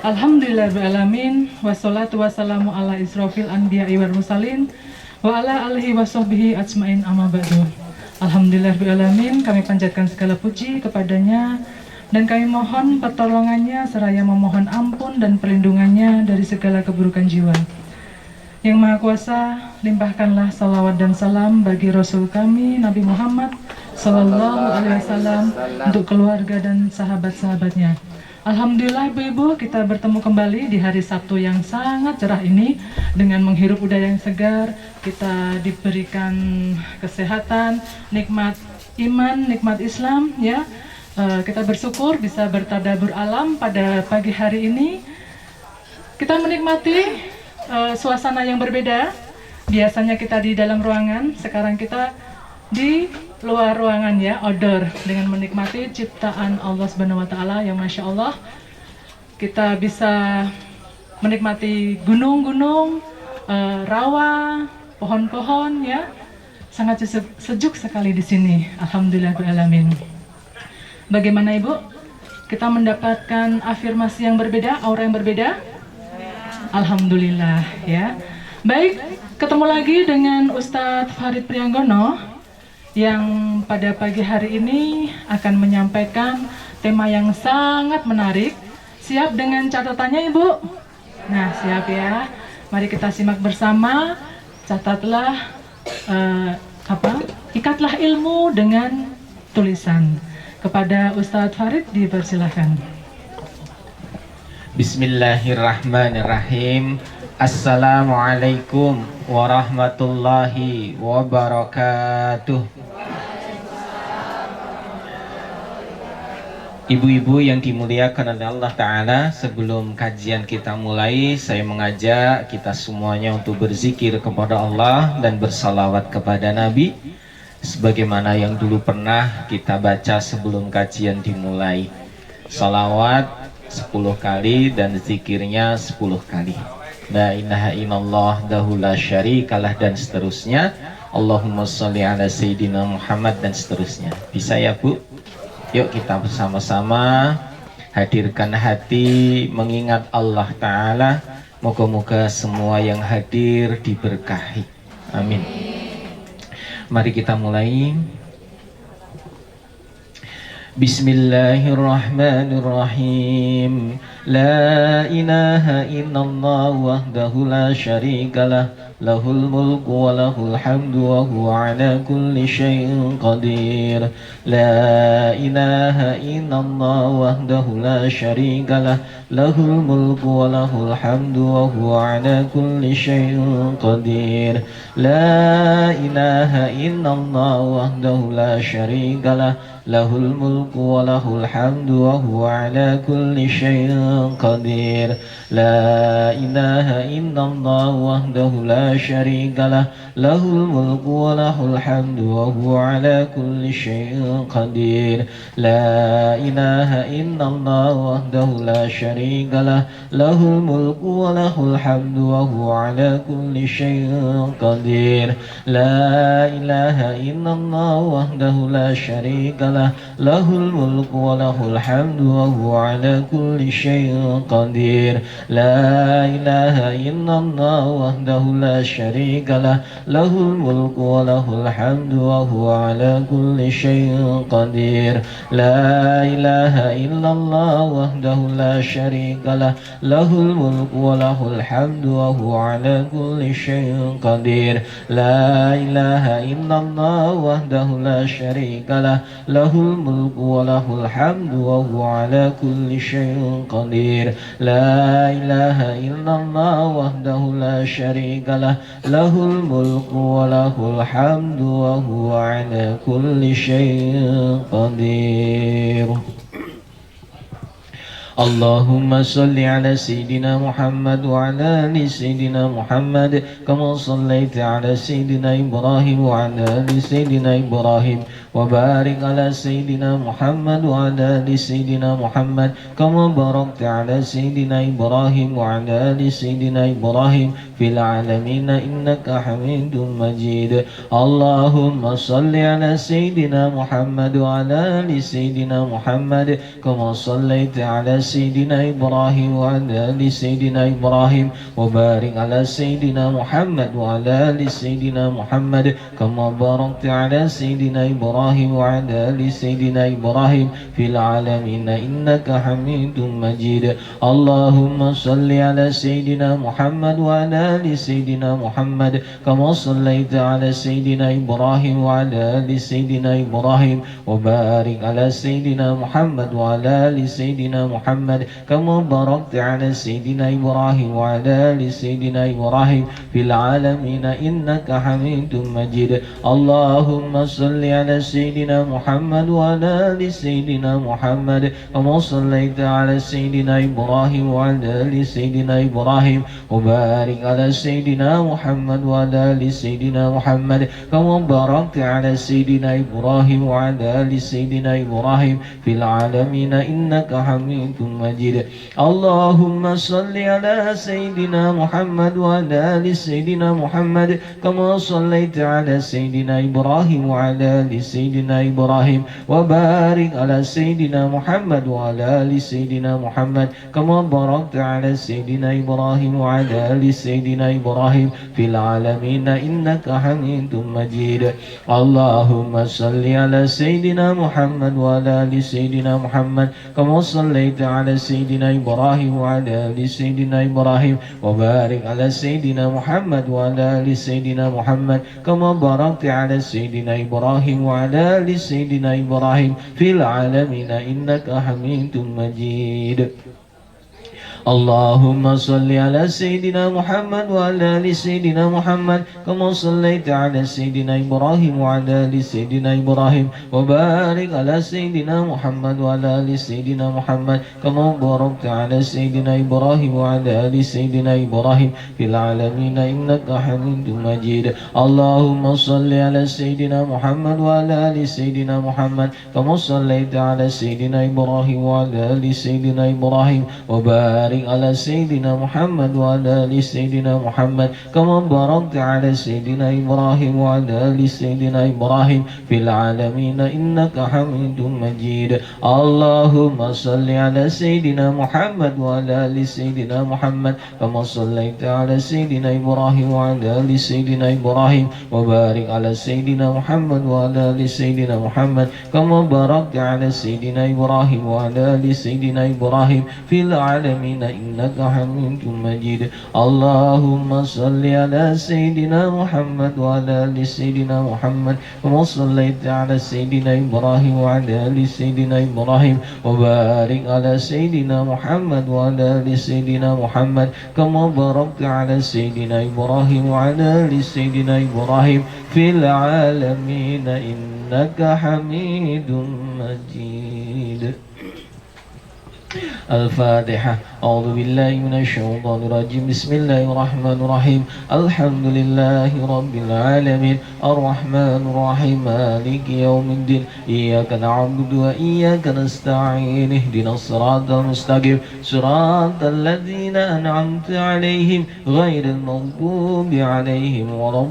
Alhamdulillahirrahmanirrahim. Wassalatu wassalamu ala israfil anbiya'i wal mursalin wa ala alihi wa sahbihi ajmain amma ba'du. Alhamdulillahirrahmanirrahim. Kami panjatkan segala puji kepadanya dan kami mohon pertolongannya seraya memohon ampun dan perlindungannya dari segala keburukan jiwa. Yang Maha Kuasa, limpahkanlah salawat dan salam bagi Rasul kami Nabi Muhammad Sallallahu Alaihi Wasallam untuk keluarga dan sahabat-sahabatnya. Alhamdulillah ibu-ibu, kita bertemu kembali di hari Sabtu yang sangat cerah ini dengan menghirup udara yang segar. Kita diberikan kesehatan, nikmat iman, nikmat Islam, ya. Kita bersyukur bisa bertadabbur alam pada pagi hari ini. Kita menikmati suasana yang berbeda. Biasanya kita di dalam ruangan, sekarang kita di luar ruangan, ya, outdoor, dengan menikmati ciptaan Allah Subhanahu wa taala yang Masya Allah. Kita bisa menikmati gunung-gunung, rawa, pohon-pohon, ya. Sangat sejuk sekali di sini. Alhamdulillahirrahmanirrahim. Bagaimana Ibu? Kita mendapatkan afirmasi yang berbeda, aura yang berbeda? Alhamdulillah, ya. Baik, ketemu lagi dengan Ustadz Farid Prianggono yang pada pagi hari ini akan menyampaikan tema yang sangat menarik. Siap dengan catatannya Ibu? Nah, siap ya. Mari kita simak bersama. Catatlah ikatlah ilmu dengan tulisan. Kepada Ustadz Farid dipersilahkan. Bismillahirrahmanirrahim. Assalamualaikum warahmatullahi wabarakatuh. Ibu-ibu yang dimuliakan oleh Allah Ta'ala, sebelum kajian kita mulai, saya mengajak kita semuanya untuk berzikir kepada Allah dan bersalawat kepada Nabi sebagaimana yang dulu pernah kita baca sebelum kajian dimulai. Salawat 10 kali dan zikirnya 10 kali. La ilaha illallah dahu la syarikalah dan seterusnya. Allahumma sholli ala sayyidina Muhammad dan seterusnya. Bisa ya Bu? Yuk kita bersama-sama hadirkan hati mengingat Allah Ta'ala. Moga-moga semua yang hadir diberkahi. Amin. Mari kita mulai. Bismillahirrahmanirrahim. La ilaha illallah wahdahu la syarikalah, lahul mulku wa lahul hamdu wa huwa ala kulli syai'in qadir. La ilaha illallah wahdahu la syarikalah, lahul mulku wa lahul hamdu wa huwa ala kulli syai'in qadir. La ilaha illallah wahdahu la syarikalah, lahul mulku wa lahul hamdu wa huwa ala kulli syai'in qadir. La ilaha illallah wahdahu la syarika lah, lahul mulku wa lahul hamdu wa huwa ala kulli syai'in qadir. La ilaha illallah wahdahu la syarika lah, lahul mulku wa lahul hamdu wa huwa ala kulli syai'in qadir. La ilaha illallah wahdahu la syarika lah, lahul mulku wa lahul hamdu wa huwa ala kulli syai'in qadir. La ilaha illallah wahdahu la syarika lah, lahul mulku wa lahul hamdu wa huwa ala kulli syai'in qadir. La ilaha illallah wahdahu la syarika lah, lahul mulku wa lahul hamdu wa huwa ala kulli syai'in qadir. La ilaha illallah wahdahu la syarika lah, lahul mulku wa lahul hamdu wa huwa ala kulli syai'in qadir. La ilaha illallah wahdahu la syarika lah, lahul mulku wa lahul hamdu wa huwa ala kulli syai'in qadir. Allahumma salli ala Sayyidina Muhammad wa ala ali Sayyidina Muhammad kama sallaita ala Sayyidina Ibrahim wa ala ali Sayyidina Ibrahim وبارك على سيدنا محمد وعلى آل سيدنا محمد كما باركت على سيدنا إبراهيم وعلى آل سيدنا إبراهيم في العالمين إنك حميد مجيد اللهم صل على سيدنا محمد وعلى آل سيدنا محمد كما صليت على سيدنا إبراهيم وعلى آل سيدنا إبراهيم وبارك على سيدنا محمد وعلى آل سيدنا محمد كما باركت على سيدنا إبراهيم وعلى آل سيدنا إبراهيم في العالمين إنك حميد مجيد اللهم صل على سيدنا محمد وعلى آل سيدنا محمد كما صليت على سيدنا إبراهيم وعلى آل سيدنا إبراهيم وبارك على سيدنا محمد وعلى آل سيدنا محمد كما باركت على سيدنا إبراهيم وعلى آل سيدنا إبراهيم في العالمين إنك حميد مجيد اللهم صل على سيدنا محمد وعلى آل سيدنا محمد كما صليت على سيدنا إبراهيم وعلى آل سيدنا إبراهيم وبارك على سيدنا محمد وعلى آل سيدنا محمد كما باركت على سيدنا إبراهيم وعلى آل سيدنا إبراهيم في العالمين إنك حميد مجيد اللهم صل على سيدنا محمد وعلى آل سيدنا محمد كما صليت على سيدنا إبراهيم وعلى آل سيدنا إبراهيم وبارك على سيدنا محمد وعلى آل سيدنا محمد كما باركت على سيدنا إبراهيم وعلى آل سيدنا إبراهيم في العالمين إنك حميد مجيد اللهم صل على سيدنا محمد وعلى آل سيدنا محمد كما صليت على سيدنا إبراهيم وعلى آل سيدنا إبراهيم وبارك على سيدنا محمد وعلى آل سيدنا محمد كما باركت على سيدنا إبراهيم وعلى آل سيدنا إبراهيم في العالمين إنك حميد مجيد اللهم صل على سيدنا محمد وعلى آل سيدنا محمد كما صليت على سيدنا إبراهيم وعلى آل سيدنا إبراهيم وبارك على سيدنا محمد وعلى آل سيدنا محمد كما باركت على سيدنا إبراهيم وعلى آل سيدنا إبراهيم في العالمين إنك حميد مجيد اللهم صل على سيدنا محمد وعلى آل سيدنا محمد كما صليت على سيدنا إبراهيم وعلى آل سيدنا إبراهيم وبارك على سيدنا محمد وعلى آل سيدنا محمد كما باركت على سيدنا إبراهيم وعلى آل سيدنا إبراهيم في العالمين إنك حميد مجيد اللهم صل على سيدنا محمد وعلى آل سيدنا محمد كما صليت على سيدنا إبراهيم وعلى آل سيدنا إبراهيم وبارك على سيدنا محمد وعلى آل سيدنا محمد كما باركت على سيدنا إبراهيم وعلى آل سيدنا إبراهيم في العالمين إنك حميد مجيد اللهم صل على سيدنا محمد وعلى آل سيدنا محمد كما صليت على سيدنا إبراهيم وعلى آل سيدنا إبراهيم وبارك على سيدنا محمد وعلى آل سيدنا محمد كما باركت على سيدنا إبراهيم وعلى آل سيدنا إبراهيم في العالمين إنك حميد مجيد الفاتحة أعوذ بالله من الشيطان الرجيم بسم الله الرحمن الرحيم الحمد لله رب العالمين الرحمن الرحيم مالك يوم الدين إياك نعبد وإياك نستعين اهدنا الصراط المستقيم صراط الذين أنعمت عليهم غير المغضوب عليهم ولا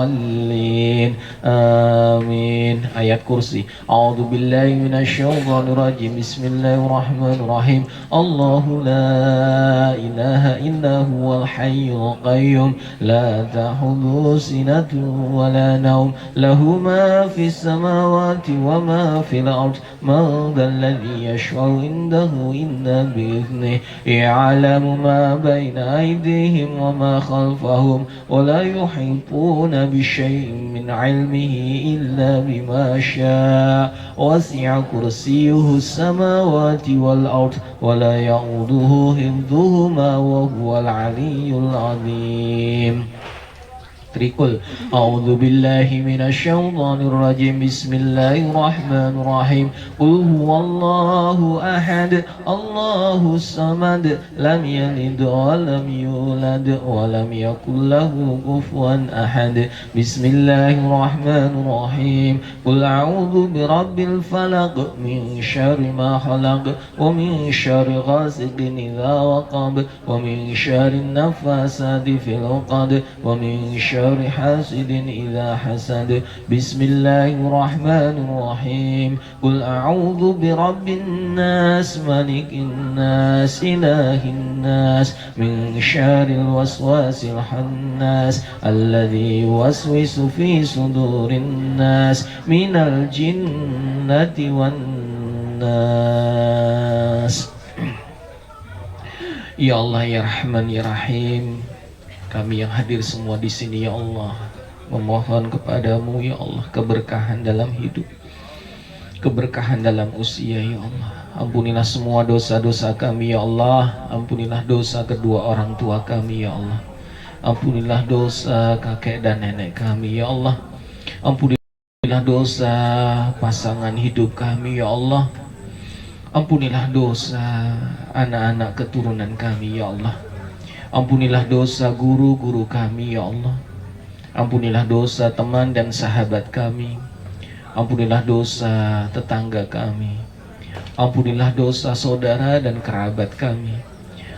الضالين آمين آيات كرسي أعوذ بالله من الشيطان الرجيم بسم الله الرحمن الرحيم الله لا إله إلا هو الحي القيوم لا تأخذه سنة ولا نوم له ما في السماوات وما في الأرض من ذا الذي يشفع عنده إلا بإذنه يعلم ما بين أيديهم وما خلفهم ولا يحيطون بشيء من علمه إلا بما شاء وسع كرسيه السماوات والأرض ولا يؤوده حفظهما وهو العلي العظيم Trikul. A'udzu billahi minasyaitonir rajim. Bismillahirrahmanirrahim. Qul huwallahu ahad, Allahus samad, lam yalid wa lam yulad wa lam yakul lahu kufuwan ahad. Bismillahirrahmanirrahim. Qul a'udzu birabbil falaq min syarri ma khalaq wa min syarri ghasiqin idza waqab wa min syarri nafasati fil 'uqad wa min syarri hasidin idza hasad. Bismillahirrahmanirrahim. Qul a'udzu birabbin nas malikin nas ilahin nas min syarril waswasil khannas alladzi yuwaswisu fi sudurin nas minal jinnati wan nas. Ya Allah, ya Rahman, ya Rahim, kami yang hadir semua di sini ya Allah memohon kepadamu ya Allah keberkahan dalam hidup, keberkahan dalam usia ya Allah. Ampunilah semua dosa-dosa kami ya Allah. Ampunilah dosa kedua orang tua kami ya Allah. Ampunilah dosa kakek dan nenek kami ya Allah. Ampunilah dosa pasangan hidup kami ya Allah. Ampunilah dosa anak-anak keturunan kami ya Allah. Ampunilah dosa guru-guru kami ya Allah. Ampunilah dosa teman dan sahabat kami. Ampunilah dosa tetangga kami. Ampunilah dosa saudara dan kerabat kami.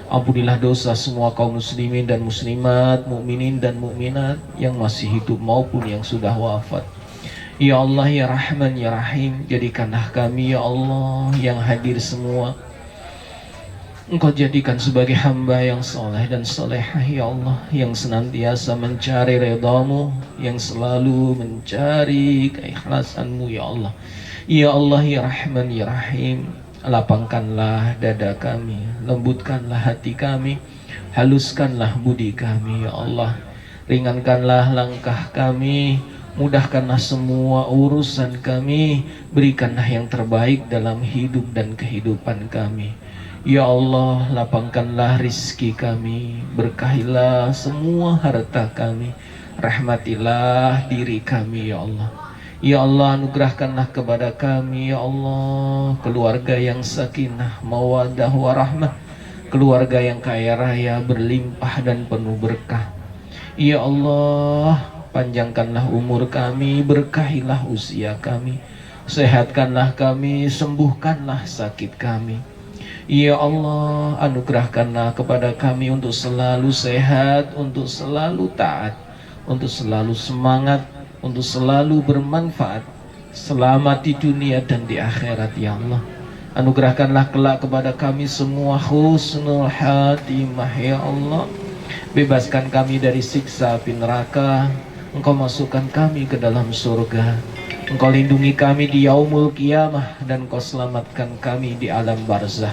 Ampunilah dosa semua kaum muslimin dan muslimat, mukminin dan mukminat yang masih hidup maupun yang sudah wafat. Ya Allah, ya Rahman, ya Rahim, jadikanlah kami ya Allah yang hadir semua Engkau jadikan sebagai hamba yang soleh dan solehah ya Allah, yang senantiasa mencari redamu, yang selalu mencari keikhlasanmu ya Allah. Ya Allah, ya Rahman, ya Rahim, lapangkanlah dada kami, lembutkanlah hati kami, haluskanlah budi kami ya Allah. Ringankanlah langkah kami, mudahkanlah semua urusan kami, berikanlah yang terbaik dalam hidup dan kehidupan kami. Ya Allah, lapangkanlah rizki kami, berkahilah semua harta kami, rahmatilah diri kami ya Allah. Ya Allah, anugerahkanlah kepada kami ya Allah keluarga yang sakinah, mawaddah warahmah, keluarga yang kaya raya, berlimpah dan penuh berkah. Ya Allah, panjangkanlah umur kami, berkahilah usia kami, sehatkanlah kami, sembuhkanlah sakit kami. Ya Allah, anugerahkanlah kepada kami untuk selalu sehat, untuk selalu taat, untuk selalu semangat, untuk selalu bermanfaat, selamat di dunia dan di akhirat ya Allah. Anugerahkanlah kelak kepada kami semua husnul khatimah ya Allah. Bebaskan kami dari siksa api neraka, Engkau masukkan kami ke dalam surga, Engkau lindungi kami di yaumul qiyamah, dan Engkau selamatkan kami di alam barzah.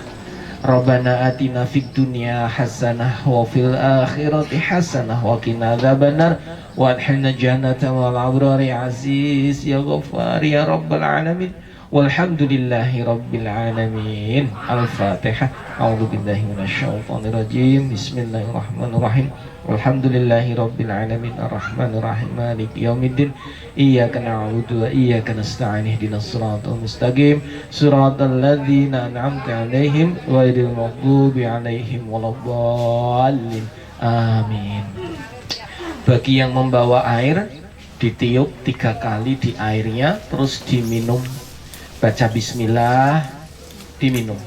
Rabbana atina fid dunya hasanah wa fil akhirati hasanah wa qina adzabannar wa adkhilna jannata wal abrari aziz ya ghaffar ya rabbal alamin. Walhamdulillahi rabbil alamin. Al-Fatihah. A'udzu billahi minasyaitonir rajim. Bismillahirrahmanirrahim. Walhamdulillahi rabbil alamin arrahmanir rahim maliki yaumiddin. Iyyaka na'budu wa iyyaka nasta'in ihdinas siratal mustaqim siratal ladzina an'amta 'alaihim ghairil maghdubi 'alaihim waladdallin. Amin. Bagi yang membawa air, ditiup 3 kali di airnya, terus diminum. Baca bismillah, diminum.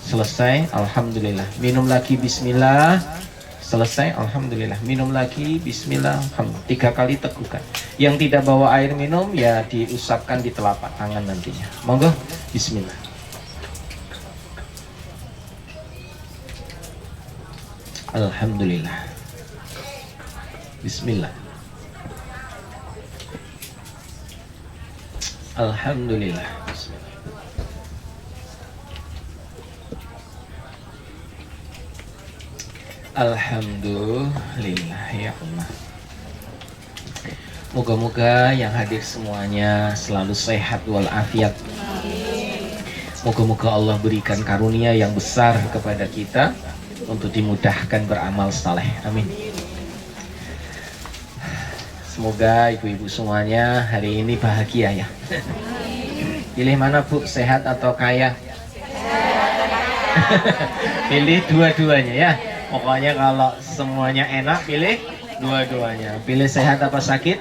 Selesai, alhamdulillah. Minum lagi bismillah, selesai, alhamdulillah. Minum lagi bismillah, alhamdulillah. 3 kali teguhkan. Yang tidak bawa air minum ya diusapkan di telapak tangan nantinya. Monggo, bismillah. Alhamdulillah. Bismillah. Alhamdulillah. Bismillah. Alhamdulillah ya Allah. Moga-moga yang hadir semuanya selalu sehat walafiat. Moga-moga Allah berikan karunia yang besar kepada kita untuk dimudahkan beramal saleh. Amin. Semoga ibu-ibu semuanya hari ini bahagia ya. Pilih mana Bu, sehat atau kaya? Pilih dua-duanya ya. Pokoknya kalau semuanya enak pilih dua-duanya. Pilih sehat apa sakit?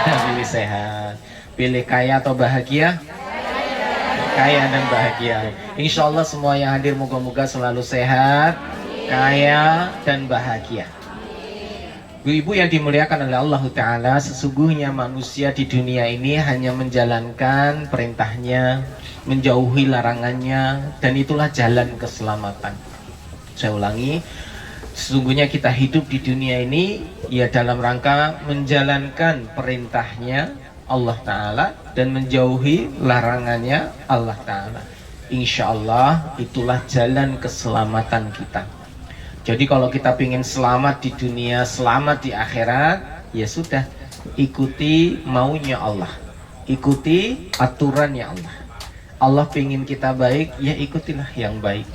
Pilih sehat. Pilih kaya atau bahagia? Kaya dan bahagia. Insya Allah semua yang hadir moga-moga selalu sehat, kaya dan bahagia. Ibu-ibu yang dimuliakan oleh Allah Ta'ala, sesungguhnya manusia di dunia ini hanya menjalankan perintahnya, menjauhi larangannya, dan itulah jalan keselamatan. Saya ulangi, sesungguhnya kita hidup di dunia ini ya dalam rangka menjalankan perintahnya Allah Ta'ala dan menjauhi larangannya Allah Ta'ala. Insya Allah itulah jalan keselamatan kita. Jadi kalau kita ingin selamat di dunia, selamat di akhirat, ya sudah, ikuti maunya Allah, ikuti aturannya Allah. Allah ingin kita baik, ya ikutilah yang baik.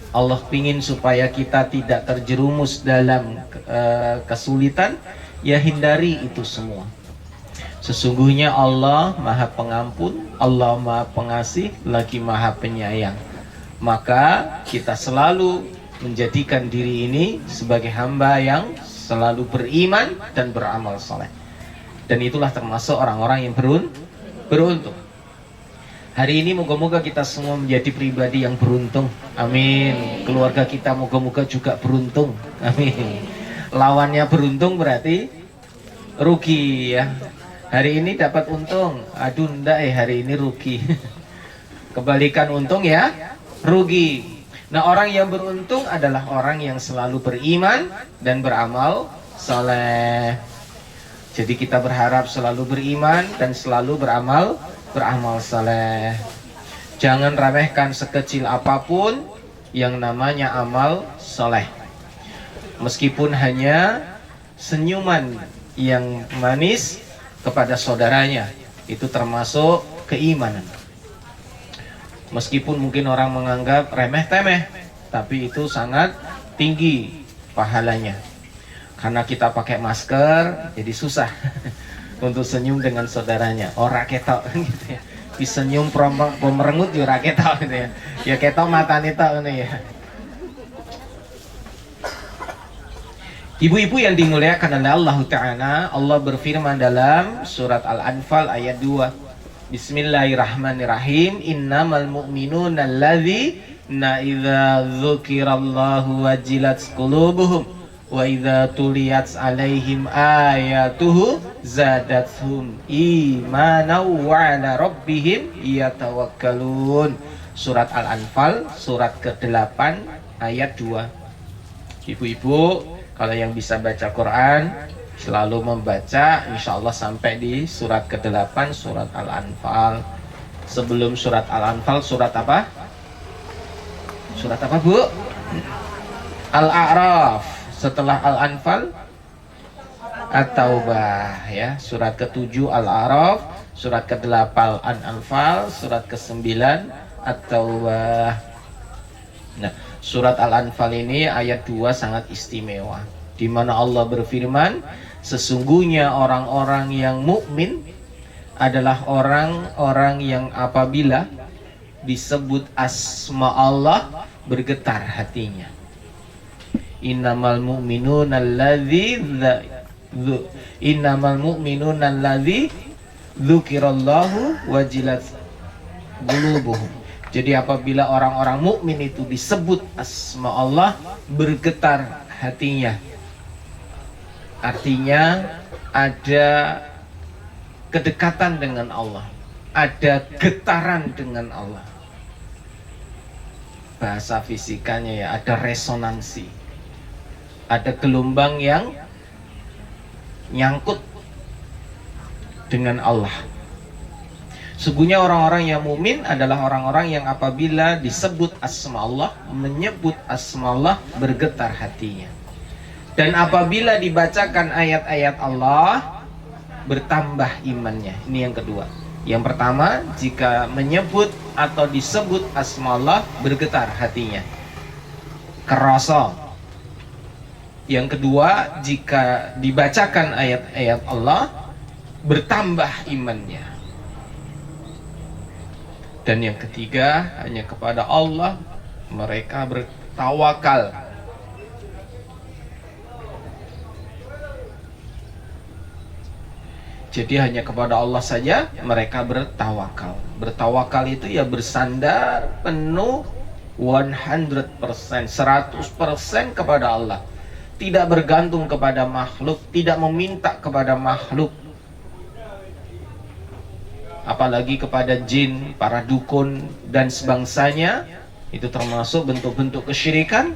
Allah ingin supaya kita tidak terjerumus dalam kesulitan, ya hindari itu semua. Sesungguhnya Allah Maha Pengampun, Allah Maha Pengasih, lagi Maha Penyayang. Maka kita selalu menjadikan diri ini sebagai hamba yang selalu beriman dan beramal soleh. Dan itulah termasuk orang-orang yang beruntung. Hari ini moga-moga kita semua menjadi pribadi yang beruntung. Amin. Keluarga kita moga-moga juga beruntung. Amin. Lawannya beruntung berarti rugi ya. Hari ini dapat untung, aduh ndak hari ini rugi. Kebalikan untung ya, rugi. Nah, orang yang beruntung adalah orang yang selalu beriman dan beramal saleh. Jadi kita berharap selalu beriman dan selalu beramal saleh. Jangan remehkan sekecil apapun yang namanya amal saleh. Meskipun hanya senyuman yang manis kepada saudaranya, itu termasuk keimanan. Meskipun mungkin orang menganggap remeh-temeh, tapi itu sangat tinggi pahalanya. Karena kita pakai masker, jadi susah untuk senyum dengan saudaranya. Ora ketok gitu ya. Disenyum pemerengut yo ora ketok gitu ya. Ya ketok matane tok ngene ya. Ibu-ibu yang dimuliakan oleh Allah Ta'ala, Allah berfirman dalam surat Al-Anfal ayat 2. Bismillahirrahmanirrahim. Innamal mu'minuna alladzina idza dzukirallahu wajilat qulubuhum wa idza tuliyat alaihim ayatuhu zadathum imanan wa ala rabbihim yatawakkalun. Surat Al-Anfal surat ke-8 ayat 2. Ibu-ibu kalau yang bisa baca Quran selalu membaca, insya Allah sampai di surat ke-8 surat Al-Anfal. Sebelum surat Al-Anfal surat apa? Surat apa Bu? Al-A'raf. Setelah Al-Anfal At-Taubah ya. Surat ke-7 Al-A'raf, surat ke-8 Al-Anfal, surat ke-9 At-Taubah. Nah, surat Al-Anfal ini ayat 2 sangat istimewa, di mana Allah berfirman, sesungguhnya orang-orang yang mukmin adalah orang-orang yang apabila disebut asma Allah bergetar hatinya. Innamal mu'minuna alladzi dzukirallahu wajilat qulubuhum. Jadi apabila orang-orang mukmin itu disebut asma Allah bergetar hatinya. Artinya ada kedekatan dengan Allah, ada getaran dengan Allah. Bahasa fisikanya ya, ada resonansi, ada gelombang yang nyangkut dengan Allah. Sesungguhnya orang-orang yang mukmin adalah orang-orang yang apabila disebut asma Allah, menyebut asma Allah, bergetar hatinya. Dan apabila dibacakan ayat-ayat Allah, bertambah imannya. Ini yang kedua. Yang pertama, jika menyebut atau disebut asma Allah, bergetar hatinya, kerasa Yang kedua, jika dibacakan ayat-ayat Allah, bertambah imannya. Dan yang ketiga, hanya kepada Allah mereka bertawakal. Jadi hanya kepada Allah saja mereka bertawakal. Bertawakal itu ya bersandar penuh 100%, 100% kepada Allah. Tidak bergantung kepada makhluk, tidak meminta kepada makhluk. Apalagi kepada jin, para dukun dan sebangsanya. Itu termasuk bentuk-bentuk kesyirikan,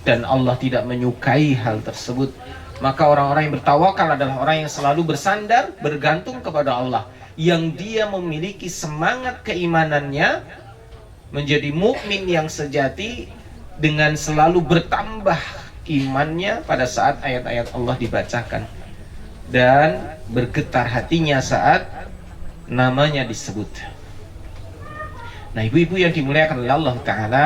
dan Allah tidak menyukai hal tersebut. Maka orang-orang yang bertawakal adalah orang yang selalu bersandar, bergantung kepada Allah, yang dia memiliki semangat keimanannya menjadi mukmin yang sejati dengan selalu bertambah imannya pada saat ayat-ayat Allah dibacakan, dan bergetar hatinya saat namanya disebut. Nah, ibu-ibu yang dimuliakan oleh Allah Ta'ala,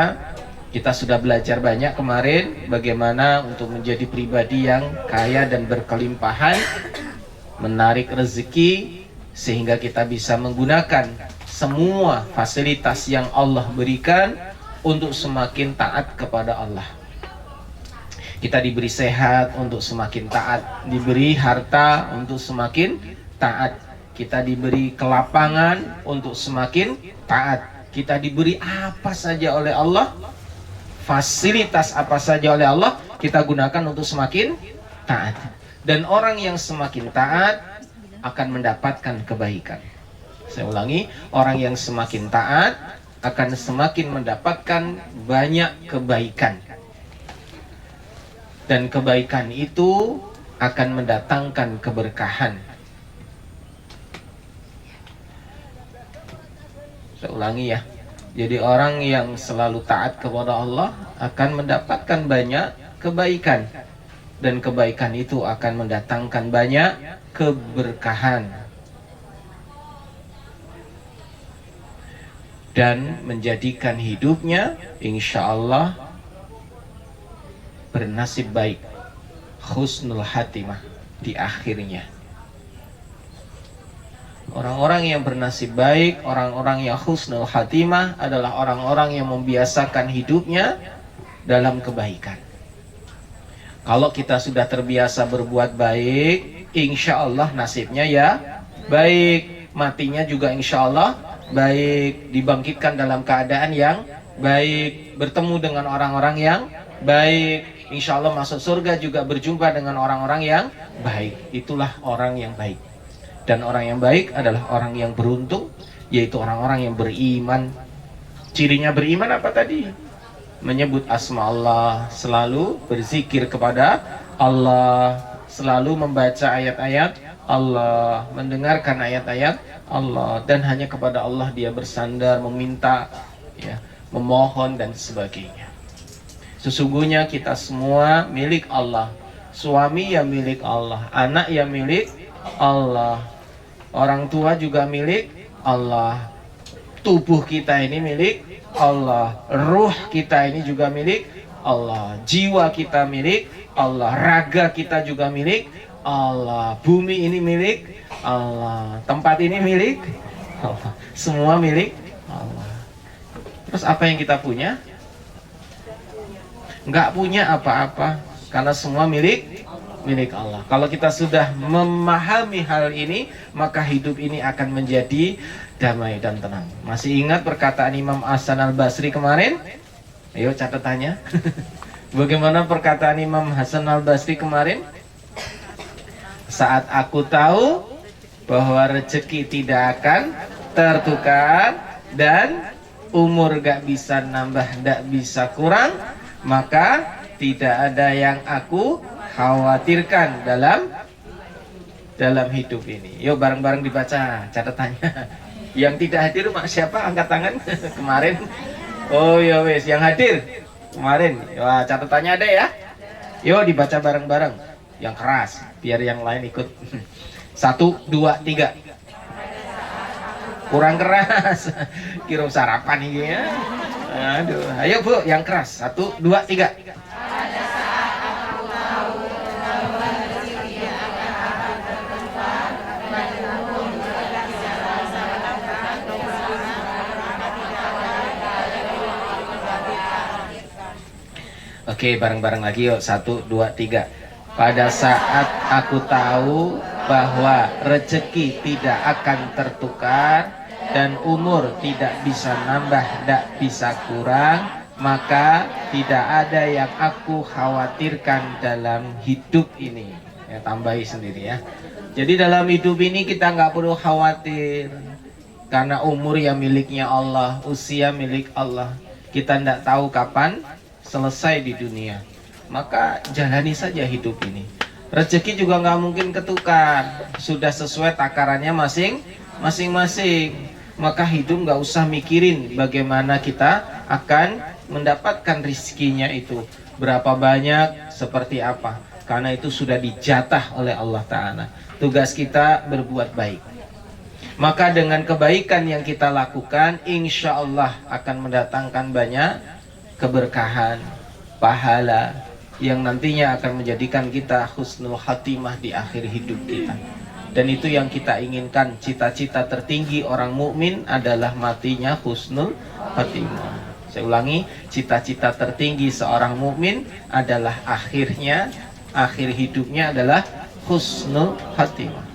kita sudah belajar banyak kemarin bagaimana untuk menjadi pribadi yang kaya dan berkelimpahan, menarik rezeki, sehingga kita bisa menggunakan semua fasilitas yang Allah berikan untuk semakin taat kepada Allah. Kita diberi sehat untuk semakin taat, diberi harta untuk semakin taat, kita diberi kelapangan untuk semakin taat, kita diberi apa saja oleh Allah, fasilitas apa saja oleh Allah, kita gunakan untuk semakin taat. Dan orang yang semakin taat akan mendapatkan kebaikan. Saya ulangi, orang yang semakin taat akan semakin mendapatkan banyak kebaikan. Dan kebaikan itu akan mendatangkan keberkahan. Saya ulangi ya. Jadi orang yang selalu taat kepada Allah akan mendapatkan banyak kebaikan. Dan kebaikan itu akan mendatangkan banyak keberkahan. Dan menjadikan hidupnya insya Allah bernasib baik, husnul khatimah di akhirnya. Orang-orang yang bernasib baik, orang-orang yang husnul khatimah adalah orang-orang yang membiasakan hidupnya dalam kebaikan. Kalau kita sudah terbiasa berbuat baik, insya Allah nasibnya ya baik, matinya juga insya Allah baik, dibangkitkan dalam keadaan yang baik, bertemu dengan orang-orang yang baik, insya Allah masuk surga juga berjumpa dengan orang-orang yang baik. Itulah orang yang baik. Dan orang yang baik adalah orang yang beruntung, yaitu orang-orang yang beriman. Cirinya beriman apa tadi? Menyebut asma Allah, selalu berzikir kepada Allah, selalu membaca ayat-ayat Allah, mendengarkan ayat-ayat Allah, dan hanya kepada Allah dia bersandar, meminta, ya, memohon dan sebagainya. Sesungguhnya kita semua milik Allah. Suami ya milik Allah, anak ya milik Allah, orang tua juga milik Allah, tubuh kita ini milik Allah, ruh kita ini juga milik Allah, jiwa kita milik Allah, raga kita juga milik Allah, bumi ini milik Allah, tempat ini milik Allah, semua milik Allah. Terus apa yang kita punya? Nggak punya apa-apa, karena semua milik Allah. Kalau kita sudah memahami hal ini, maka hidup ini akan menjadi damai dan tenang. Masih ingat perkataan Imam Hasan Al-Basri kemarin? Ayo catatannya. Bagaimana perkataan Imam Hasan Al-Basri kemarin? Saat aku tahu bahwa rezeki tidak akan tertukar dan umur gak bisa nambah, gak bisa kurang, maka tidak ada yang aku khawatirkan dalam hidup ini. Yuk bareng-bareng dibaca catatannya. Yang tidak hadir siapa? Angkat tangan. Kemarin. Oh ya wes, yang hadir kemarin. Wah, catatannya ada ya. Yuk dibaca bareng-bareng. Yang keras, biar yang lain ikut. 1, 2, 3. Kurang keras. Kira sarapan ini ya. Aduh, ayo Bu, yang keras. 1, 2, 3. Pada saat aku tahu Oke, bareng-bareng lagi yuk. 1, 2, 3. Pada saat aku tahu bahwa rezeki tidak akan tertukar dan umur tidak bisa nambah, tidak bisa kurang, maka tidak ada yang aku khawatirkan dalam hidup ini. Ya, tambahi sendiri ya. Jadi dalam hidup ini kita nggak perlu khawatir, karena umur yang miliknya Allah, usia milik Allah. Kita tidak tahu kapan selesai di dunia. Maka jalani saja hidup ini. Rezeki juga nggak mungkin ketukar. Sudah sesuai takarannya masing-masing. Maka hidup nggak usah mikirin bagaimana kita akan mendapatkan rizkinya itu. Berapa banyak, seperti apa. Karena itu sudah dijatah oleh Allah Ta'ala. Tugas kita berbuat baik. Maka dengan kebaikan yang kita lakukan, insya Allah akan mendatangkan banyak keberkahan, pahala yang nantinya akan menjadikan kita husnul khatimah di akhir hidup kita. Dan itu yang kita inginkan. Cita-cita tertinggi orang mukmin adalah matinya husnul khatimah. Saya ulangi, cita-cita tertinggi seorang mukmin adalah akhir hidupnya adalah husnul khatimah.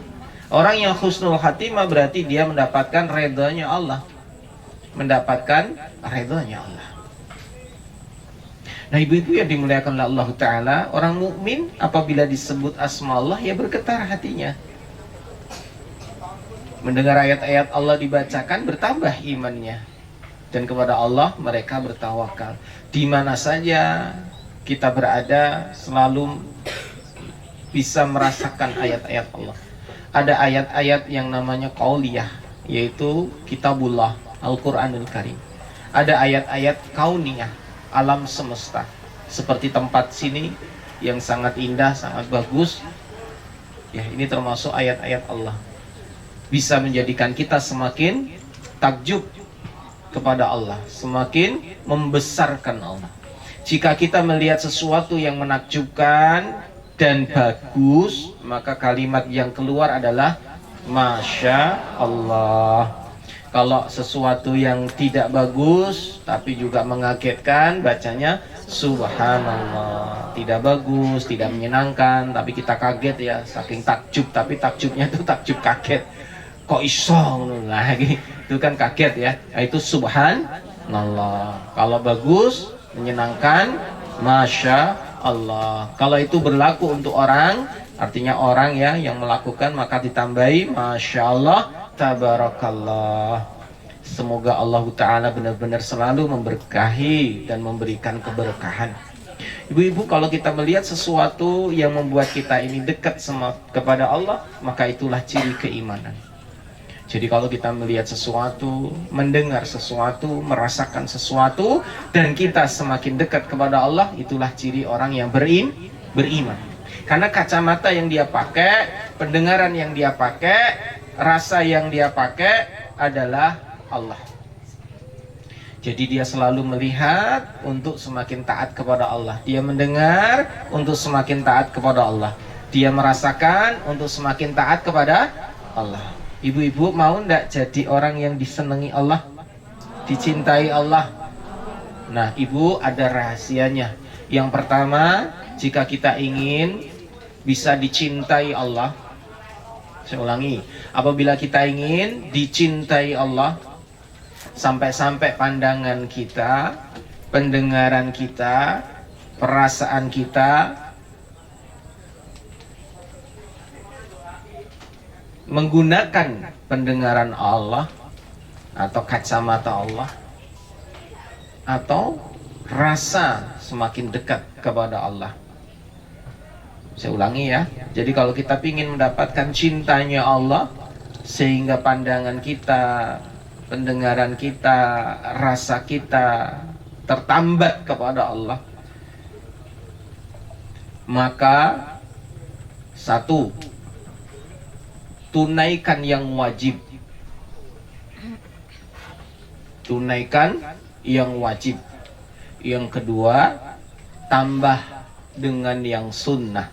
Orang yang husnul khatimah berarti dia mendapatkan redhanya Allah. Mendapatkan redhanya Allah. Nah, ibu-ibu yang dimuliakan oleh Allah Ta'ala, orang mukmin apabila disebut asma Allah, ya bergetar hatinya. Mendengar ayat-ayat Allah dibacakan, bertambah imannya. Dan kepada Allah mereka bertawakal. Di mana saja kita berada, selalu bisa merasakan ayat-ayat Allah. Ada ayat-ayat yang namanya qauliyah, yaitu kitabullah, Al-Quranul Karim. Ada ayat-ayat kauniyah, alam semesta, seperti tempat sini yang sangat indah, sangat bagus. Ya, ini termasuk ayat-ayat Allah. Bisa menjadikan kita semakin takjub kepada Allah, semakin membesarkan Allah. Jika kita melihat sesuatu yang menakjubkan dan bagus, maka kalimat yang keluar adalah Masya Allah. Kalau sesuatu yang tidak bagus tapi juga mengagetkan, bacanya Subhanallah. Tidak bagus, tidak menyenangkan, tapi kita kaget ya, saking takjub. Tapi takjubnya itu takjub kaget. Kok iso lagi? Itu kan kaget ya. Itu Subhanallah. Kalau bagus, menyenangkan, Masya Allah. Kalau itu berlaku untuk orang, artinya orang ya yang melakukan, maka ditambahi Masya Allah, Tabarakallah. Semoga Allah Ta'ala benar-benar selalu memberkahi dan memberikan keberkahan. Ibu-ibu, kalau kita melihat sesuatu yang membuat kita ini dekat kepada Allah, maka itulah ciri keimanan. Jadi kalau kita melihat sesuatu, mendengar sesuatu, merasakan sesuatu, dan kita semakin dekat kepada Allah, itulah ciri orang yang beriman. Karena kacamata yang dia pakai, pendengaran yang dia pakai, rasa yang dia pakai adalah Allah. Jadi dia selalu melihat untuk semakin taat kepada Allah. Dia mendengar untuk semakin taat kepada Allah. Dia merasakan untuk semakin taat kepada Allah. Ibu-ibu mau ndak jadi orang yang disenangi Allah, dicintai Allah? Nah, ibu, ada rahasianya. Yang pertama, jika kita ingin bisa dicintai Allah, saya ulangi, apabila kita ingin dicintai Allah, sampai-sampai pandangan kita, pendengaran kita, perasaan kita menggunakan pendengaran Allah atau kacamata Allah, atau rasa semakin dekat kepada Allah. Saya ulangi ya. Jadi kalau kita ingin mendapatkan cintanya Allah, sehingga pandangan kita, pendengaran kita, rasa kita tertambat kepada Allah, maka satu, tunaikan yang wajib. Tunaikan yang wajib. Yang kedua, tambah dengan yang sunnah.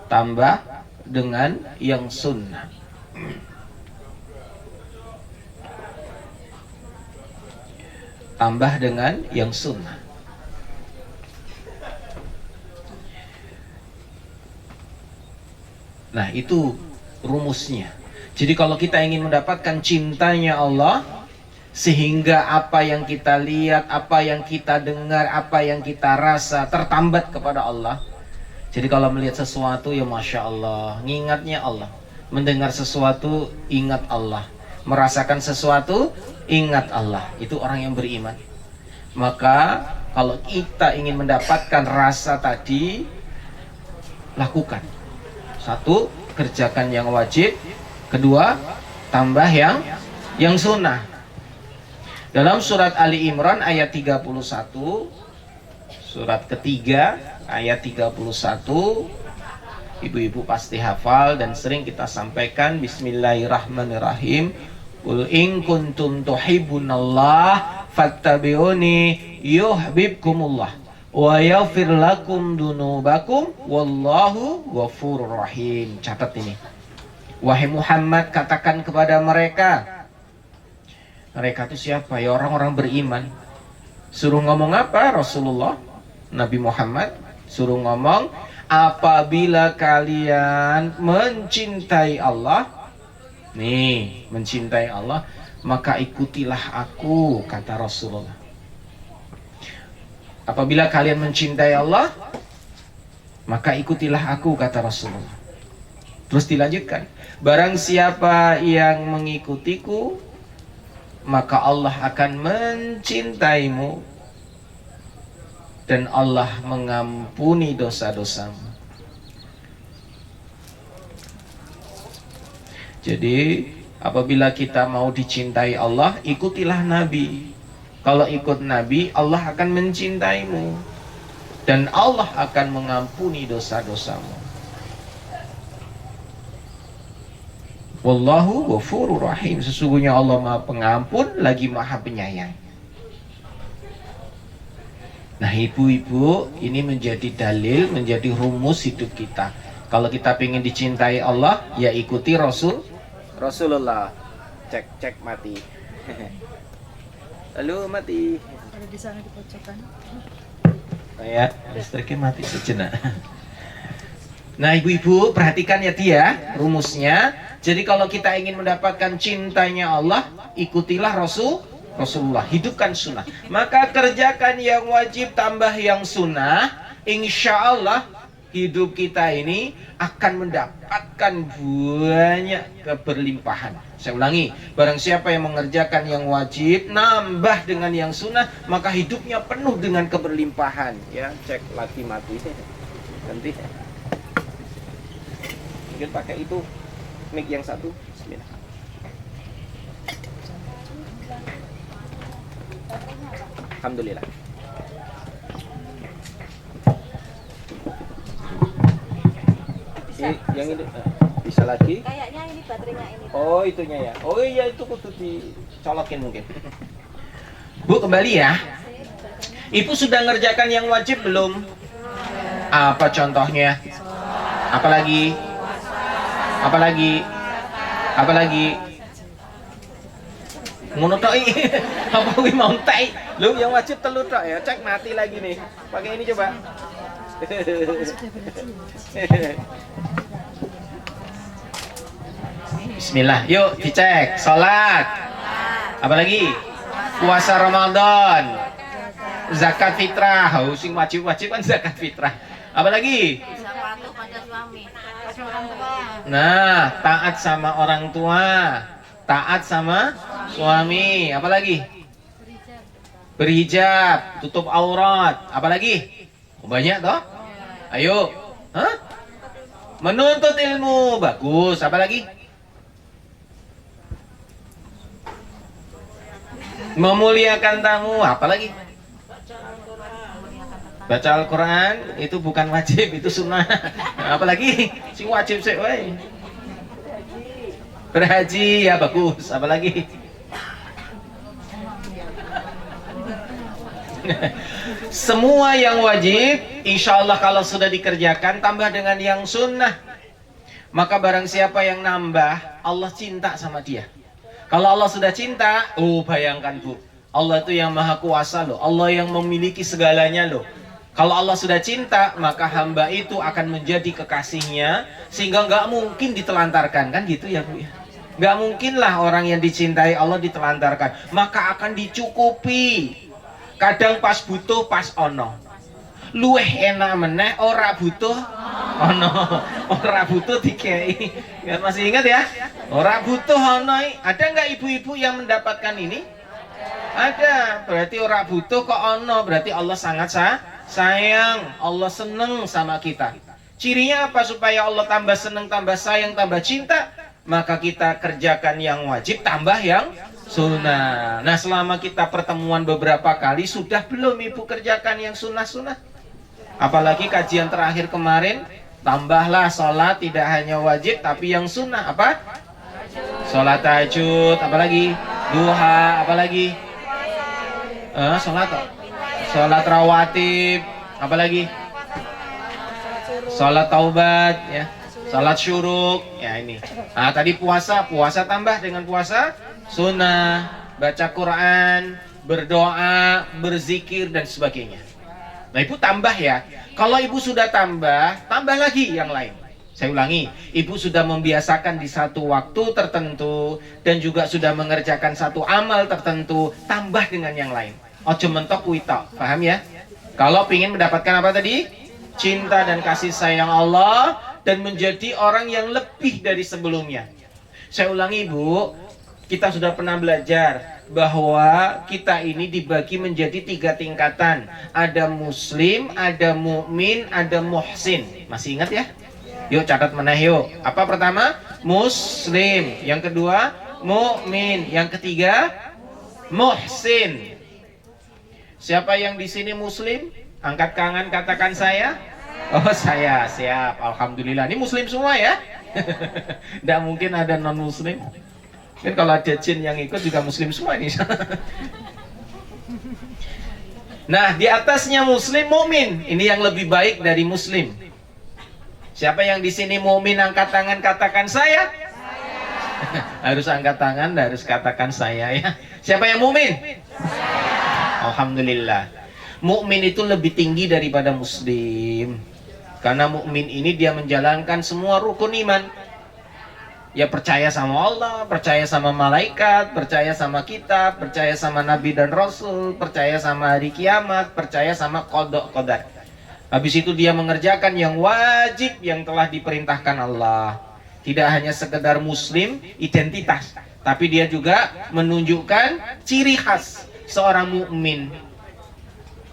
Tambah dengan yang sunnah. Tambah dengan yang sunnah. Nah, itu rumusnya. Jadi kalau kita ingin mendapatkan cintanya Allah, sehingga apa yang kita lihat, apa yang kita dengar, apa yang kita rasa tertambat kepada Allah. Jadi kalau melihat sesuatu ya Masya Allah, ngingatnya Allah. Mendengar sesuatu, ingat Allah. Merasakan sesuatu, ingat Allah. Itu orang yang beriman. Maka kalau kita ingin mendapatkan rasa tadi, lakukan. Satu, kerjakan yang wajib. Kedua, tambah yang sunnah. Dalam surat Ali Imran ayat 31, surat ketiga ayat 31, ibu-ibu pasti hafal dan sering kita sampaikan. Bismillahirrahmanirrahim. Qul in kuntum tuhibbunallah fattabi'uni yuhibbukumullah wa yaghfir lakum dunubakum wallahu ghafurur rahim. Catat ini. Wahai Muhammad, katakan kepada mereka. Mereka itu siapa? Ya orang-orang beriman. Suruh ngomong apa Rasulullah? Nabi Muhammad suruh ngomong, apabila kalian mencintai Allah, nih, mencintai Allah, maka ikutilah aku, kata Rasulullah. Apabila kalian mencintai Allah, maka ikutilah aku, kata Rasulullah. Terus dilanjutkan, barang siapa yang mengikutiku, maka Allah akan mencintaimu dan Allah mengampuni dosa-dosamu. Jadi apabila kita mau dicintai Allah, ikutilah Nabi. Kalau ikut Nabi, Allah akan mencintaimu dan Allah akan mengampuni dosa-dosamu. Wallahu ghafurur rahim. Sesungguhnya Allah Maha Pengampun lagi Maha Penyayang. Nah, ibu-ibu, ini menjadi dalil, menjadi rumus hidup kita. Kalau kita ingin dicintai Allah, ya ikuti Rasulullah. Cek mati. Lalu mati. Ada di sana di pojokan. Ya, listriknya mati sejenak. Nah, ibu-ibu, perhatikan ya dia rumusnya. Jadi kalau kita ingin mendapatkan cintanya Allah, ikutilah Rasulullah, hidupkan sunnah. Maka kerjakan yang wajib, tambah yang sunnah. Insya Allah hidup kita ini akan mendapatkan banyak keberlimpahan. Saya ulangi, barang siapa yang mengerjakan yang wajib, nambah dengan yang sunnah, maka hidupnya penuh dengan keberlimpahan. Ya, cek lagi mati. Nanti mungkin pakai itu mic yang satu. Bismillah. Alhamdulillah. Yang ini bisa lagi? Kayaknya ini baterainya ini. Oh, itunya ya. Oh iya, itu kudu dicolokin mungkin. Bu, kembali ya. Ibu sudah ngerjakan yang wajib belum? Apa contohnya? Apalagi? Apalagi? Apalagi? Ngono tok iki. Apa kuwi mau entek? Lu yang wajib telu tok ya. Cek mati lagi nih. Pakai ini coba. Bismillah. Yuk dicek. Salat. Apalagi? Puasa Ramadan. Zakat fitrah. Oh, sing wajib-wajib kan zakat fitrah. Apalagi? Bisa patuh pada suami. Pada orang tua. Nah, taat sama orang tua, taat sama suami. Apalagi? Berhijab, tutup aurat. Apalagi? Banyak toh? Ayo. Hah? Menuntut ilmu. Bagus. Apalagi? Memuliakan tamu. Apalagi? Baca Al-Quran itu bukan wajib, itu sunnah. Apalagi? Si wajib sih, woy. Berhaji, ya bagus. Apalagi? Semua yang wajib, insya Allah kalau sudah dikerjakan, tambah dengan yang sunnah. Maka barang siapa yang nambah, Allah cinta sama dia. Kalau Allah sudah cinta, oh bayangkan Bu, Allah itu yang maha kuasa loh. Allah yang memiliki segalanya loh. Kalau Allah sudah cinta, maka hamba itu akan menjadi kekasihnya, sehingga nggak mungkin ditelantarkan, kan gitu ya Bu ya. Nggak mungkinlah orang yang dicintai Allah ditelantarkan, maka akan dicukupi. Kadang pas butuh, pas ono. Luweh enak meneh, ora butuh ono. Ora butuh dikei. Ya, masih ingat ya? Ora butuh ono. Ada nggak ibu-ibu yang mendapatkan ini? Ada. Berarti ora butuh kok ono. Berarti Allah sangat sayang. Allah seneng sama kita. Cirinya apa supaya Allah tambah seneng, tambah sayang, tambah cinta? Maka kita kerjakan yang wajib, tambah yang sunnah. Nah, selama kita pertemuan beberapa kali, sudah belum ibu kerjakan yang sunnah-sunnah? Apalagi kajian terakhir kemarin, tambahlah sholat tidak hanya wajib, tapi yang sunnah. Apa? Sholat tahajud, apalagi? Duha, apalagi? Sholat rawatib, apalagi? Sholat taubat, ya. Salat syuruk, ya ini. Nah, tadi puasa tambah dengan puasa sunnah, baca Quran, berdoa, berzikir dan sebagainya. Nah, ibu tambah ya. Kalau ibu sudah tambah lagi yang lain. Saya ulangi, ibu sudah membiasakan di satu waktu tertentu dan juga sudah mengerjakan satu amal tertentu, tambah dengan yang lain. Ojo mentok witok, paham ya? Kalau ingin mendapatkan apa tadi? Cinta dan kasih sayang Allah dan menjadi orang yang lebih dari sebelumnya. Saya ulangi Bu, kita sudah pernah belajar bahwa kita ini dibagi menjadi 3 tingkatan. Ada muslim, ada mukmin, ada muhsin. Masih ingat ya? Yuk catat mana yuk. Apa pertama? Muslim. Yang kedua, mukmin. Yang ketiga, muhsin. Siapa yang di sini muslim? Angkat tangan, katakan saya. Oh, saya, siap. Alhamdulillah. Ini muslim semua ya. Tidak mungkin ada non muslim. Kan kalau ada jin yang ikut juga muslim semua ini. Nah, di atasnya muslim, mukmin. Ini yang lebih baik dari muslim. Siapa yang di sini mukmin, angkat tangan, katakan saya. Harus angkat tangan, harus katakan saya ya. Siapa yang mukmin? Alhamdulillah. Mukmin itu lebih tinggi daripada muslim. Karena mukmin ini dia menjalankan semua rukun iman. Ya percaya sama Allah, percaya sama malaikat, percaya sama kitab, percaya sama nabi dan rasul, percaya sama hari kiamat, percaya sama qada qadar. Habis itu dia mengerjakan yang wajib yang telah diperintahkan Allah. Tidak hanya sekedar muslim identitas, tapi dia juga menunjukkan ciri khas seorang mukmin.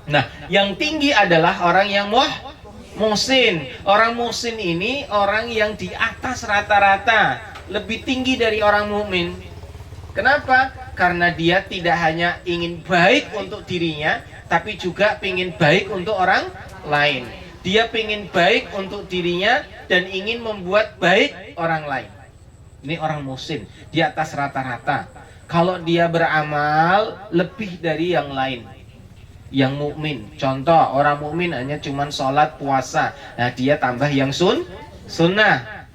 Nah, yang tinggi adalah orang yang muhsin. Orang muhsin ini orang yang di atas rata-rata, lebih tinggi dari orang mukmin. Kenapa? Karena dia tidak hanya ingin baik untuk dirinya, tapi juga ingin baik untuk orang lain. Dia ingin baik untuk dirinya dan ingin membuat baik orang lain. Ini orang muhsin, di atas rata-rata. Kalau dia beramal lebih dari yang lain. Yang mukmin, contoh orang mukmin hanya cuman sholat puasa, nah dia tambah yang sunnah.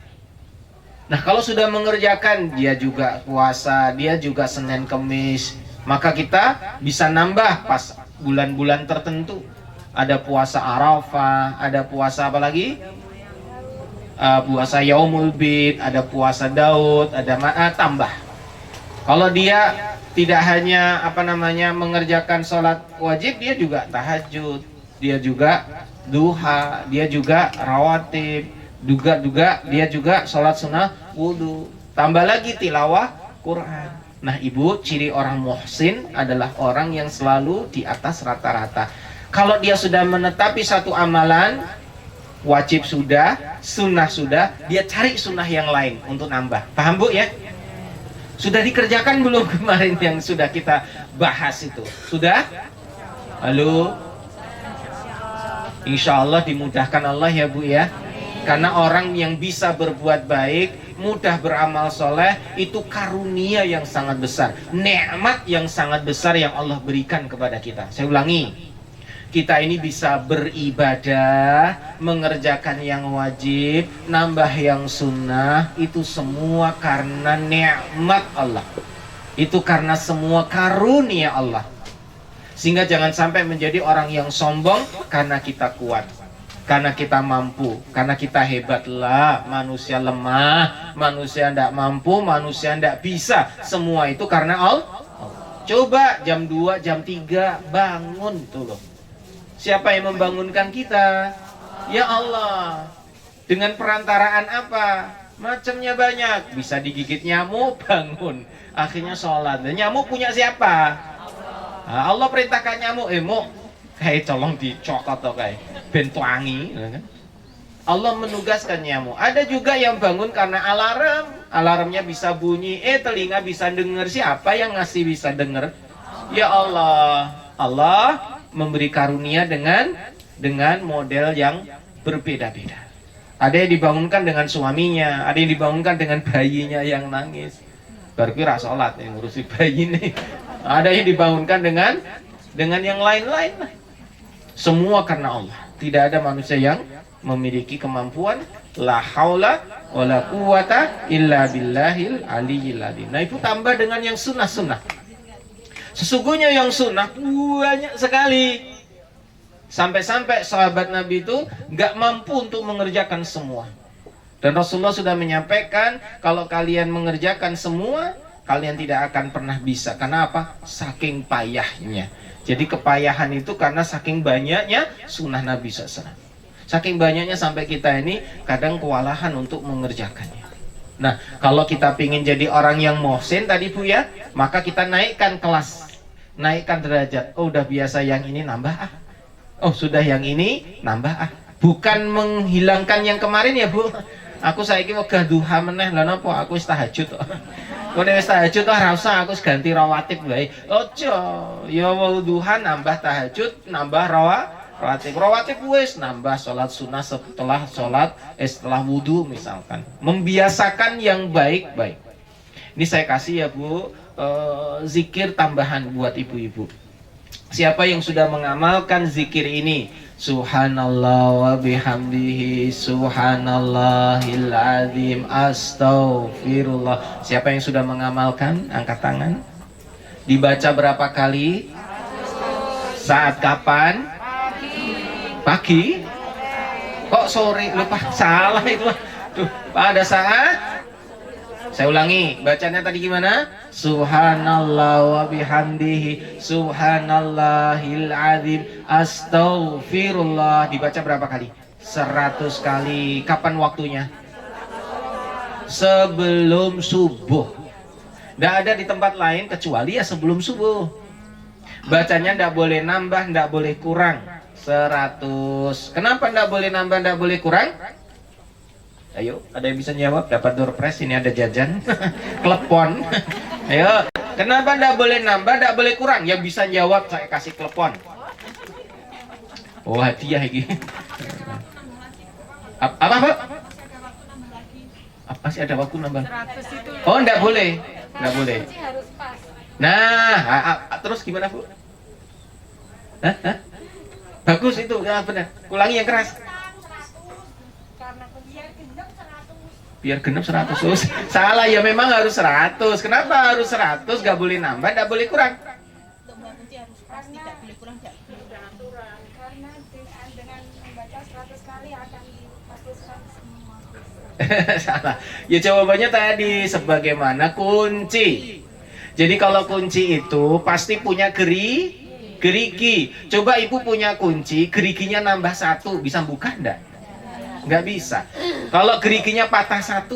Nah kalau sudah mengerjakan dia juga puasa, dia juga Senin Kemis, maka kita bisa nambah pas bulan-bulan tertentu. Ada puasa Arafah, ada puasa apa lagi? Puasa Yaumul Bid, ada puasa Daud, ada tambah. Kalau dia tidak hanya mengerjakan sholat wajib, dia juga tahajud, dia juga duha, dia juga rawatib, dia juga sholat sunnah wudu, tambah lagi tilawah Quran. Nah ibu, ciri orang muhsin adalah orang yang selalu di atas rata-rata. Kalau dia sudah menetapi satu amalan, wajib sudah, sunnah sudah, dia cari sunnah yang lain untuk nambah. Paham Bu ya? Sudah dikerjakan belum kemarin yang sudah kita bahas itu? Sudah? Halo? Insya Allah dimudahkan Allah ya Bu ya. Karena orang yang bisa berbuat baik, mudah beramal soleh, itu karunia yang sangat besar, nikmat yang sangat besar yang Allah berikan kepada kita. Saya ulangi, kita ini bisa beribadah, mengerjakan yang wajib, nambah yang sunnah, itu semua karena nikmat Allah. Itu karena semua karunia Allah. Sehingga jangan sampai menjadi orang yang sombong karena kita kuat, karena kita mampu, karena kita hebat. Lah, manusia lemah, manusia tidak mampu, manusia tidak bisa. Semua itu karena Allah. Coba jam 2, jam 3 bangun tuh loh. Siapa yang membangunkan kita? Ya Allah. Dengan perantaraan apa? Macamnya banyak. Bisa digigit nyamuk, bangun. Akhirnya sholat. Dan nyamuk punya siapa? Nah, Allah perintahkan nyamuk, mau kayak colong dicokot atau kayak bentuangi. Allah menugaskan nyamuk. Ada juga yang bangun karena alarm. Alarmnya bisa bunyi, telinga bisa dengar. Siapa yang ngasih bisa dengar? Ya Allah. Allah memberi karunia dengan model yang berbeda-beda. Ada yang dibangunkan dengan suaminya, ada yang dibangunkan dengan bayinya yang nangis. Baru kira sholat yang ngurusi bayi nih. Ada yang dibangunkan dengan yang lain-lain. Semua karena Allah. Tidak ada manusia yang memiliki kemampuan la haula wala quwata illa billahil aliyyil azim. Nah, itu tambah dengan yang sunnah-sunnah. Sesungguhnya yang sunnah banyak sekali. Sampai-sampai sahabat Nabi itu nggak mampu untuk mengerjakan semua. Dan Rasulullah sudah menyampaikan, kalau kalian mengerjakan semua, kalian tidak akan pernah bisa. Karena apa? Saking payahnya. Jadi kepayahan itu karena saking banyaknya sunnah Nabi SAW. Saking banyaknya sampai kita ini kadang kewalahan untuk mengerjakannya. Nah, kalau kita ingin jadi orang yang mohsin tadi Bu ya, maka kita naikkan kelas, naikkan derajat. Oh, udah biasa yang ini nambah ah. Oh, sudah yang ini nambah ah. Bukan menghilangkan yang kemarin ya Bu. Aku saiki wegah duha meneh lha napa aku wis tahajud kok. Kok nek wis tahajud ora usah aku ganti rawatib wae. Ojo, ya wau duha nambah tahajud, nambah rawatib. Rawatib wis nambah salat sunah setelah wudu misalkan. Membiasakan yang baik-baik. Ini saya kasih ya Bu, zikir tambahan buat ibu-ibu. Siapa yang sudah mengamalkan zikir ini, subhanallah wa bihamdihi subhanallahil azim astaghfirullah. Siapa yang sudah mengamalkan, angkat tangan. Dibaca berapa kali? Saat kapan? Pagi? Kok sore? Lupa, salah itu. Tuh, pada saat. Saya ulangi, bacanya tadi gimana? Subhanallah wa bihamdihi subhanallahil azim astaghfirullah. Dibaca berapa kali? 100 kali. Kapan waktunya? Sebelum subuh. Tidak ada di tempat lain kecuali ya sebelum subuh. Bacanya tidak boleh nambah, tidak boleh kurang. 100. Kenapa tidak boleh nambah, tidak boleh kurang? Ayo, ada yang bisa jawab? Dapat door prize, ini ada jajan. Klepon. Ayo, kenapa tidak boleh nambah, tidak boleh kurang? Yang bisa jawab saya kasih klepon. Oh, hadiah ini. Apa? Apa sih ada waktu nambah? Oh, tidak boleh. Tidak boleh. Nah, terus gimana Bu? Hah? Bagus itu, ya benar. Ulangi yang keras. Biar genep 100. Salah ya, memang harus 100. Kenapa harus 100? Gak boleh nambah, gak boleh kurang. Karena dengan membaca 100 kali akan dipastikan semua. Salah. Ya jawabannya tadi sebagaimana kunci. Jadi kalau kunci itu pasti punya gerigi. Coba ibu punya kunci, geriginya nambah 1, bisa buka enggak? Nggak bisa. Kalau geriginya patah 1,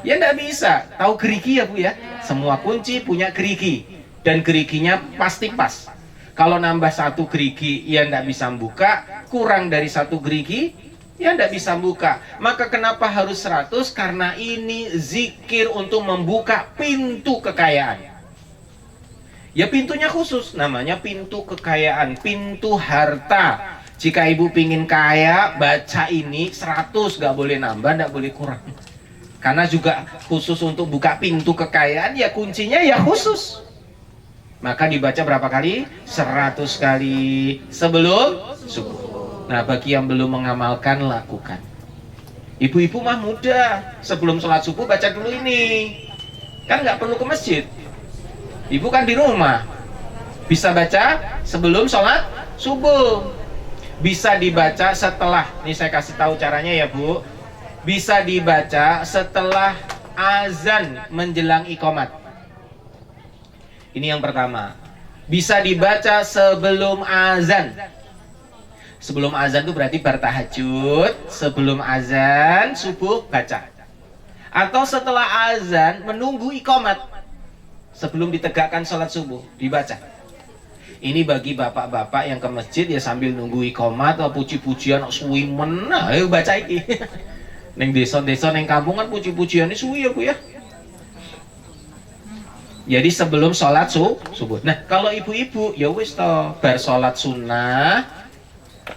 ya nggak bisa. Tahu gerigi ya Bu ya? Semua kunci punya gerigi dan geriginya pasti pas. Kalau nambah 1 gerigi ya nggak bisa buka, kurang dari 1 gerigi ya nggak bisa buka. Maka kenapa harus 100? Karena ini zikir untuk membuka pintu kekayaan. Ya pintunya khusus, namanya pintu kekayaan, pintu harta. Jika ibu pingin kaya, baca ini 100, gak boleh nambah, gak boleh kurang. Karena juga khusus untuk buka pintu kekayaan, ya kuncinya ya khusus. Maka dibaca berapa kali? 100 kali sebelum subuh. Nah, bagi yang belum mengamalkan, lakukan. Ibu-ibu mah mudah, sebelum sholat subuh baca dulu ini. Kan gak perlu ke masjid. Ibu kan di rumah. Bisa baca sebelum sholat subuh. Bisa dibaca setelah, ini saya kasih tahu caranya ya Bu. Bisa dibaca setelah azan menjelang iqamat. Ini yang pertama. Bisa dibaca sebelum azan. Sebelum azan itu berarti bertahajud. Sebelum azan subuh baca. Atau setelah azan menunggu iqamat. Sebelum ditegakkan sholat subuh dibaca. Ini bagi bapak-bapak yang ke masjid ya sambil nunggu iqamat atau puji-pujian suwi menah, ayo baca iki. Neng desa-desa neng kampung kan puji-pujian ini suwi ya Bu ya. Jadi sebelum sholat subuh. Nah kalau ibu-ibu ya wis toh bar sholat sunnah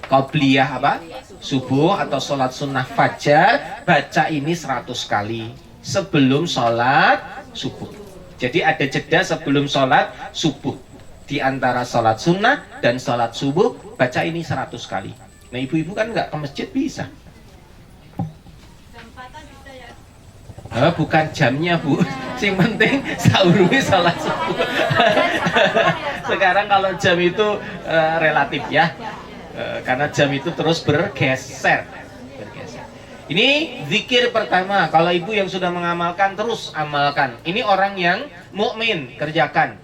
qobliyah apa subuh atau sholat sunnah fajar baca ini 100 kali sebelum sholat subuh. Jadi ada jeda sebelum sholat subuh. Di antara sholat sunnah dan sholat subuh baca ini 100 kali. Nah ibu-ibu kan nggak ke masjid bisa. Bukan jamnya Bu, yang penting sahurnya sholat subuh. Sekarang kalau jam itu relatif ya, karena jam itu terus bergeser. Ini zikir pertama. Kalau ibu yang sudah mengamalkan terus amalkan. Ini orang yang mukmin kerjakan.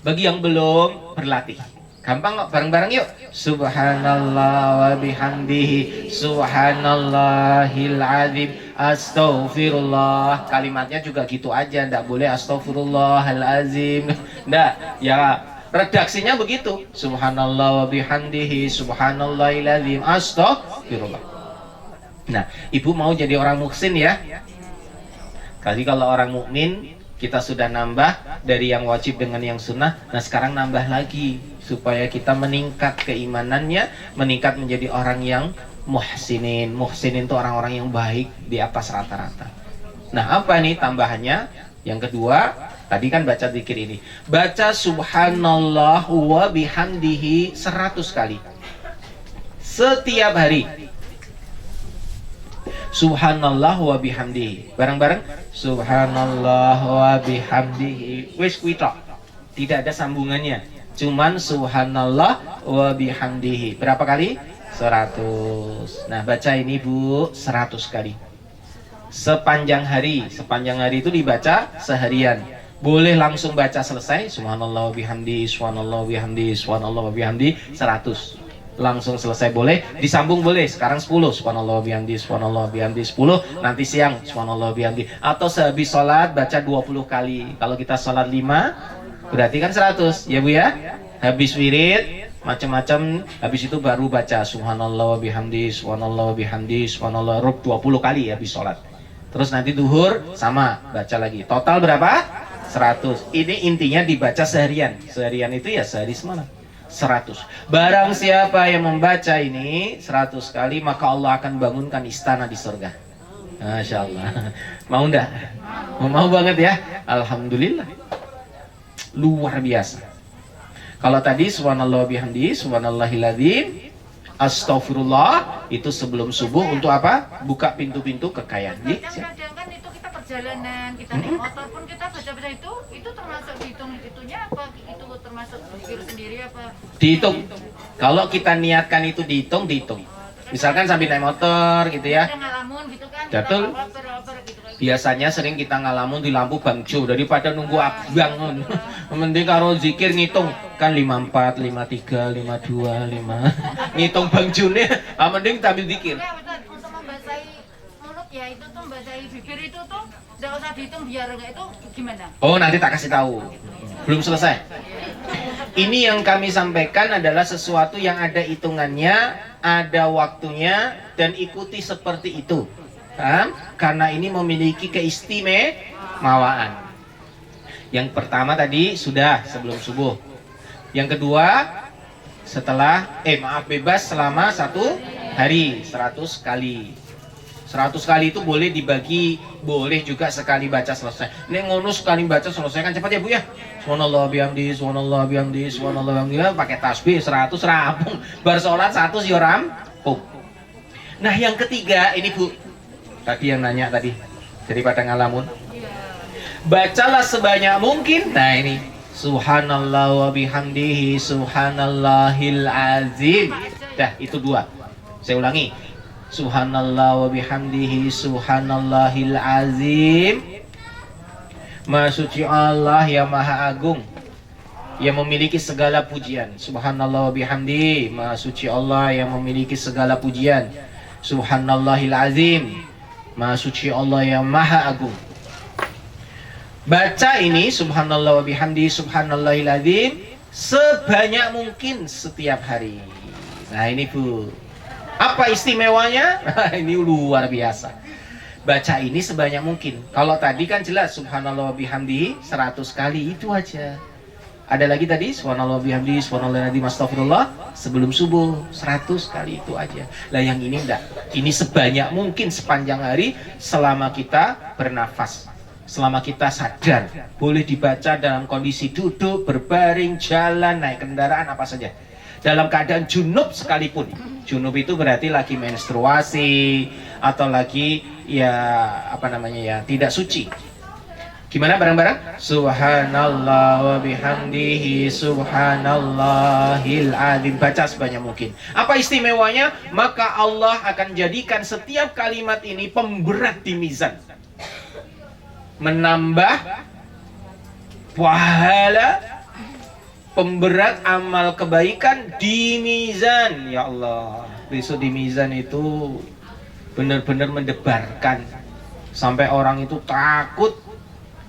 Bagi yang belum berlatih, gampang kok, bareng-bareng yuk. Subhanallah wa bihamdihi subhanallahil azim astaghfirullah. Kalimatnya juga gitu aja, ndak boleh astaghfirullahalazim. Ndak, ya redaksinya begitu. Subhanallah wa bihamdihi subhanallahil azim astaghfirullah. Nah, ibu mau jadi orang muhsin ya. Kali kalau orang mukmin kita sudah nambah dari yang wajib dengan yang sunnah. Nah sekarang nambah lagi supaya kita meningkat keimanannya, meningkat menjadi orang yang muhsinin. Muhsinin itu orang-orang yang baik di atas rata-rata. Nah apa nih tambahannya? Yang kedua, tadi kan baca zikir ini. Baca subhanallah wa bihamdihi 100 kali setiap hari. Subhanallah wa bihamdihi. Bareng-bareng. Subhanallah wa bihamdihi. Wis kuwi tok. Tidak ada sambungannya. Cuman subhanallah wa bihamdihi. Berapa kali? 100. Nah, baca ini Bu 100 kali. Sepanjang hari. Sepanjang hari itu dibaca seharian. Boleh langsung baca selesai. Subhanallah wa bihamdihi, subhanallah wa bihamdihi, subhanallah wa bihamdihi 100. Langsung selesai boleh, disambung boleh. Sekarang 10 subhanallah bihamdi subhanallah bihamdi 10, nanti siang subhanallah bihamdi, atau sehabis sholat baca 20 kali. Kalau kita sholat 5 berarti kan 100 ya Bu ya. Habis wirid macam-macam, habis itu baru baca subhanallah bihamdi subhanallah bihamdi subhanallah 20 kali habis sholat. Terus nanti duhur sama baca lagi. Total berapa? 100. Ini intinya dibaca seharian. Seharian itu ya sehari semalam. 100. Barang siapa yang membaca ini 100 kali, maka Allah akan bangunkan istana di surga. Masya Allah. Mau ndak? Mau banget ya. Alhamdulillah. Luar biasa. Kalau tadi subhanallah bihamdi subhanallahil azim astaghfirullah itu sebelum subuh untuk apa? Buka pintu-pintu kekayaan. Kadang-kadang kan itu kita perjalanan, kita naik motor pun kita baca-baca itu termasuk dihitung itunya apa? Itu termasuk zikir sendiri apa? Dihitung. Kalau kita niatkan itu dihitung. Misalkan sambil naik motor gitu ya. Ada ngalamun gitu kan? Betul. Gitu kan. Biasanya sering kita ngalamun di lampu bangjo daripada nunggu abang. Mending karo zikir ngitung kan 54, 53, 52, 5. Ngitung bangjone, mending sambil zikir. Ya, betul. Untuk membasahi mulut ya itu tuh membasahi bibir itu tuh enggak usah dihitung biar enggak itu gimana? Oh, nanti tak kasih tahu. Belum selesai. Ini yang kami sampaikan adalah sesuatu yang ada hitungannya, ada waktunya, dan ikuti seperti itu. Karena ini memiliki keistimewaan. Yang pertama tadi sudah sebelum subuh. Yang kedua setelah bebas selama 1 hari 100 kali. 100 kali itu boleh dibagi, boleh juga sekali baca selesai. Nek ngono sekali baca selesai kan cepat ya Bu ya. Subhanallah bihamdi, subhanallah bihamdi, subhanallah bihamdi, pakai tasbih 100 rampung. Bar salat 100 ya rampung. Nah, yang ketiga ini Bu. Tadi yang nanya tadi daripada ngalamun. Bacalah sebanyak mungkin. Nah, ini Subhanallah wa bihamdihi subhanallahil azim. Dah, itu dua. Saya ulangi. Subhanallah wa bihamdihi subhanallahil azim. Maha suci Allah yang maha agung, yang memiliki segala pujian. Subhanallah wa bihamdi, maha suci Allah yang memiliki segala pujian. Subhanallahil azim, maha suci Allah yang maha agung. Baca ini subhanallah wa bihamdi subhanallahil azim sebanyak mungkin setiap hari. Nah ini Bu, apa istimewanya? Ini luar biasa. Baca ini sebanyak mungkin. Kalau tadi kan jelas subhanallah wa bihamdi 100 kali, itu aja. Ada lagi tadi subhanallah wa bihamdi subhanallahil astagfirullah sebelum subuh 100 kali, itu aja. Lah yang ini enggak. Ini sebanyak mungkin sepanjang hari selama kita bernafas. Selama kita sadar. Boleh dibaca dalam kondisi duduk, berbaring, jalan, naik kendaraan, apa saja. Dalam keadaan junub sekalipun. Junub itu berarti lagi menstruasi atau lagi ya apa namanya ya, tidak suci. Gimana bareng-bareng? Subhanallah wa bihamdihi subhanallahil azim. Baca sebanyak mungkin. Apa istimewanya? Maka Allah akan jadikan setiap kalimat ini pemberat di mizan. Menambah pahala, pemberat amal kebaikan di mizan. Ya Allah, besok di mizan itu benar-benar mendebarkan sampai orang itu takut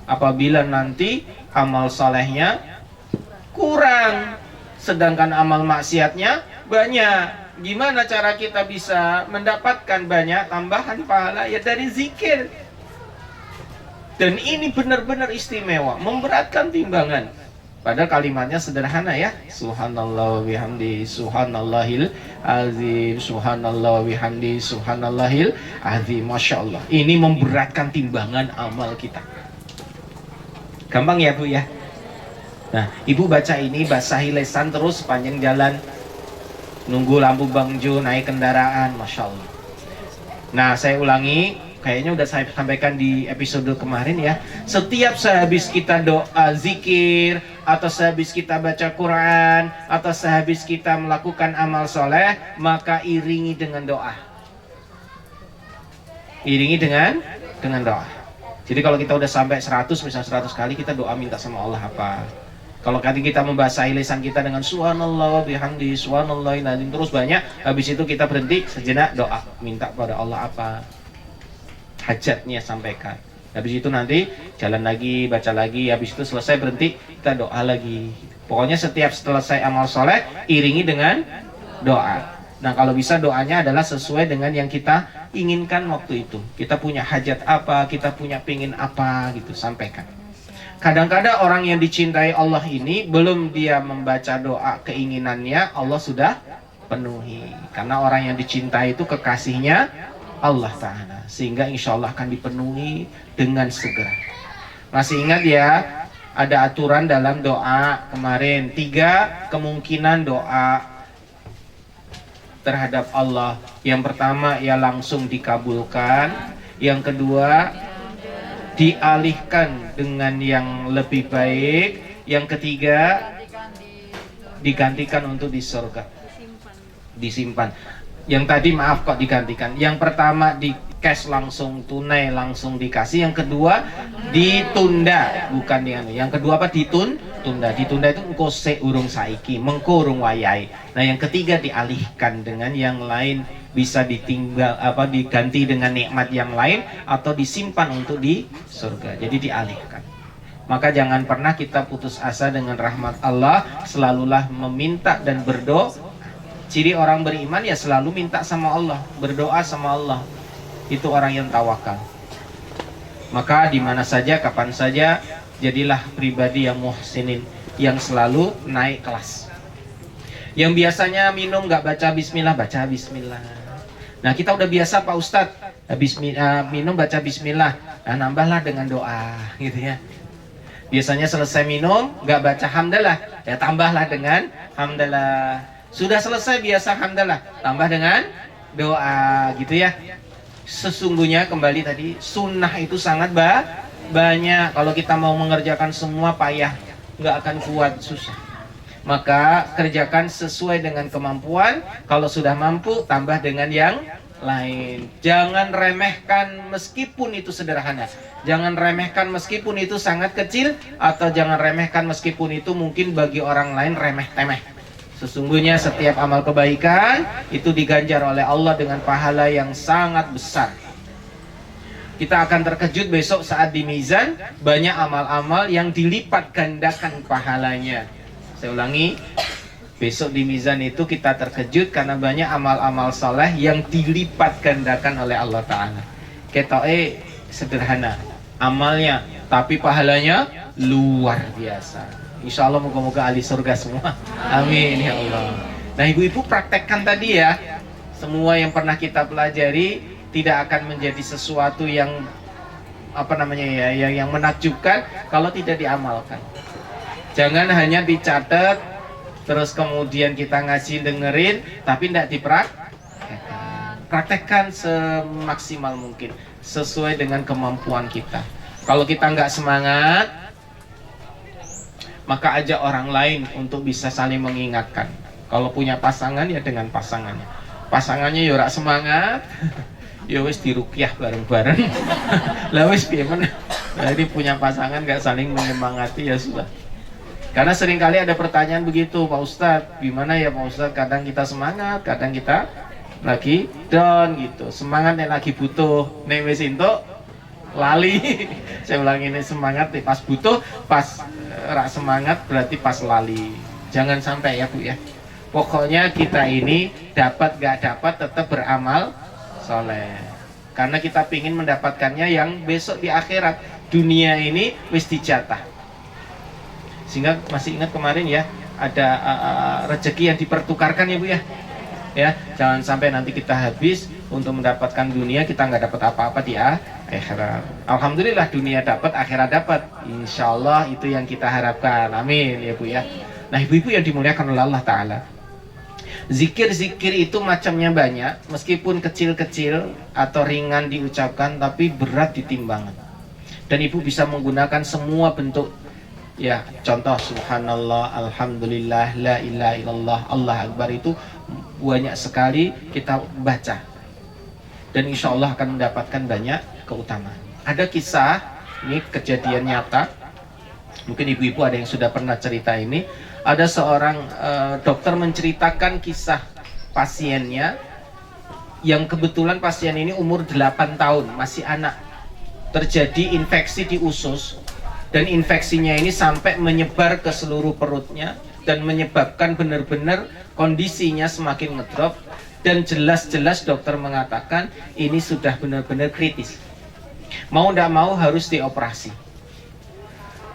apabila nanti amal salehnya kurang sedangkan amal maksiatnya banyak. Gimana cara kita bisa mendapatkan banyak tambahan pahala? Ya dari zikir. Dan ini benar-benar istimewa, memberatkan timbangan. Padahal kalimatnya sederhana ya. Subhanallah wa bihamdi subhanallahil azim. Subhanallah wa bihamdi subhanallahil azim. Masya Allah. Ini memberatkan timbangan amal kita. Gampang ya Bu ya. Nah, Ibu baca ini, basahi lesan terus sepanjang jalan. Nunggu lampu bangjo, naik kendaraan. Masya Allah. Nah, saya ulangi. Kayaknya udah saya sampaikan di episode kemarin ya. Setiap sehabis kita doa zikir, atau sehabis kita baca Quran, atau sehabis kita melakukan amal soleh, maka iringi dengan doa. Iringi dengan doa. Jadi kalau kita udah sampai 100, misalnya 100 kali, kita doa minta sama Allah apa? Kalau tadi kita membasahi lisan kita dengan subhanallah bihamdi subhanallahil azim terus banyak, habis itu kita berhenti sejenak doa, minta pada Allah apa? Hajatnya sampaikan. Habis itu nanti jalan lagi, baca lagi, habis itu selesai berhenti, kita doa lagi. Pokoknya setiap selesai amal soleh iringi dengan doa. Nah kalau bisa doanya adalah sesuai dengan yang kita inginkan waktu itu. Kita punya hajat apa, kita punya pingin apa gitu, sampaikan. Kadang-kadang orang yang dicintai Allah ini belum dia membaca doa keinginannya, Allah sudah penuhi. Karena orang yang dicintai itu kekasihnya Allah Ta'ala, sehingga insya Allah akan dipenuhi dengan segera. Masih ingat ya, ada aturan dalam doa kemarin, 3 kemungkinan doa terhadap Allah. Yang pertama, ya langsung dikabulkan. Yang kedua, dialihkan dengan yang lebih baik. Yang ketiga, digantikan untuk di surga, disimpan. Yang tadi maaf kok digantikan. Yang pertama di cash langsung tunai langsung dikasih. Yang kedua ditunda, bukan dengan. Yang kedua apa? Ditunda. Ditunda itu engko se urung saiki, mengko urung wayai. Nah, yang ketiga dialihkan dengan yang lain, bisa ditinggal apa diganti dengan nikmat yang lain atau disimpan untuk di surga. Jadi dialihkan. Maka jangan pernah kita putus asa dengan rahmat Allah, selalulah meminta dan berdoa. Ciri orang beriman ya selalu minta sama Allah, berdoa sama Allah. Itu orang yang tawakal. Maka di mana saja, kapan saja, jadilah pribadi yang muhsinin, yang selalu naik kelas. Yang biasanya minum nggak baca bismillah, baca bismillah. Nah kita udah biasa Pak Ustadz, habis minum baca bismillah, nah nambahlah dengan doa gitu ya. Biasanya selesai minum nggak baca hamdalah, ya tambahlah dengan hamdalah. Sudah selesai biasa hamdalah, tambah dengan doa gitu ya. Sesungguhnya kembali tadi, sunnah itu sangat banyak. Kalau kita mau mengerjakan semua payah. nggak akan kuat, susah. Maka kerjakan sesuai dengan kemampuan. Kalau sudah mampu, tambah dengan yang lain. Jangan remehkan meskipun itu sederhana. Jangan remehkan meskipun itu sangat kecil, atau jangan remehkan meskipun itu mungkin bagi orang lain remeh-temeh. Sesungguhnya setiap amal kebaikan itu diganjar oleh Allah dengan pahala yang sangat besar. Kita akan terkejut besok saat di mizan, banyak amal-amal yang dilipat gandakan pahalanya. Saya ulangi, besok di mizan itu kita terkejut karena banyak amal-amal soleh yang dilipat gandakan oleh Allah Ta'ala. Ketoke sederhana amalnya, tapi pahalanya luar biasa. Insya Allah moga-moga ahli surga semua. Amin ya Allah. Nah ibu-ibu praktekkan tadi ya. Semua yang pernah kita pelajari tidak akan menjadi sesuatu yang yang menakjubkan kalau tidak diamalkan. Jangan hanya dicatat, terus kemudian kita ngaji dengerin, tapi tidak dipraktekkan. Praktekkan semaksimal mungkin, sesuai dengan kemampuan kita. Kalau kita nggak semangat, maka ajak orang lain untuk bisa saling mengingatkan. Kalau punya pasangan ya dengan pasangannya. Pasangannya ya ora semangat, ya wis diruqyah bareng-bareng. Lah wis piye men. Jadi punya pasangan nggak saling menyemangati ya sudah. Karena seringkali ada pertanyaan begitu, Pak Ustadz, gimana ya Pak Ustadz, kadang kita semangat, kadang kita lagi down gitu. Semangat yang lagi butuh, nek wis entuk lali. Saya ulangi, ini semangat pas butuh, pas rak semangat berarti pas lali. Jangan sampai ya Bu ya. Pokoknya kita ini dapat gak dapat tetap beramal soleh. Karena kita ingin mendapatkannya yang besok di akhirat. Dunia ini wis dijatah. Sehingga masih ingat kemarin ya, ada rezeki yang dipertukarkan ya Bu ya. Ya, jangan sampai nanti kita habis untuk mendapatkan dunia, kita nggak dapat apa-apa di akhirat. Alhamdulillah dunia dapat, akhirat dapat. Insya Allah itu yang kita harapkan. Amin ya Bu ya. Nah ibu-ibu yang dimuliakan oleh Allah Ta'ala, zikir-zikir itu macamnya banyak. Meskipun kecil-kecil atau ringan diucapkan, tapi berat di timbangan. Dan ibu bisa menggunakan semua bentuk. Ya, contoh subhanallah, alhamdulillah, la ilaha illallah, Allah akbar itu banyak sekali kita baca. Dan insya Allah akan mendapatkan banyak keutamaan. Ada kisah, ini kejadian nyata. Mungkin ibu-ibu ada yang sudah pernah cerita ini. Ada seorang dokter menceritakan kisah pasiennya, yang kebetulan pasien ini umur 8 tahun, masih anak. Terjadi infeksi di usus. Dan infeksinya ini sampai menyebar ke seluruh perutnya dan menyebabkan benar-benar kondisinya semakin ngedrop, dan jelas-jelas dokter mengatakan ini sudah benar-benar kritis. Mau tidak mau harus dioperasi.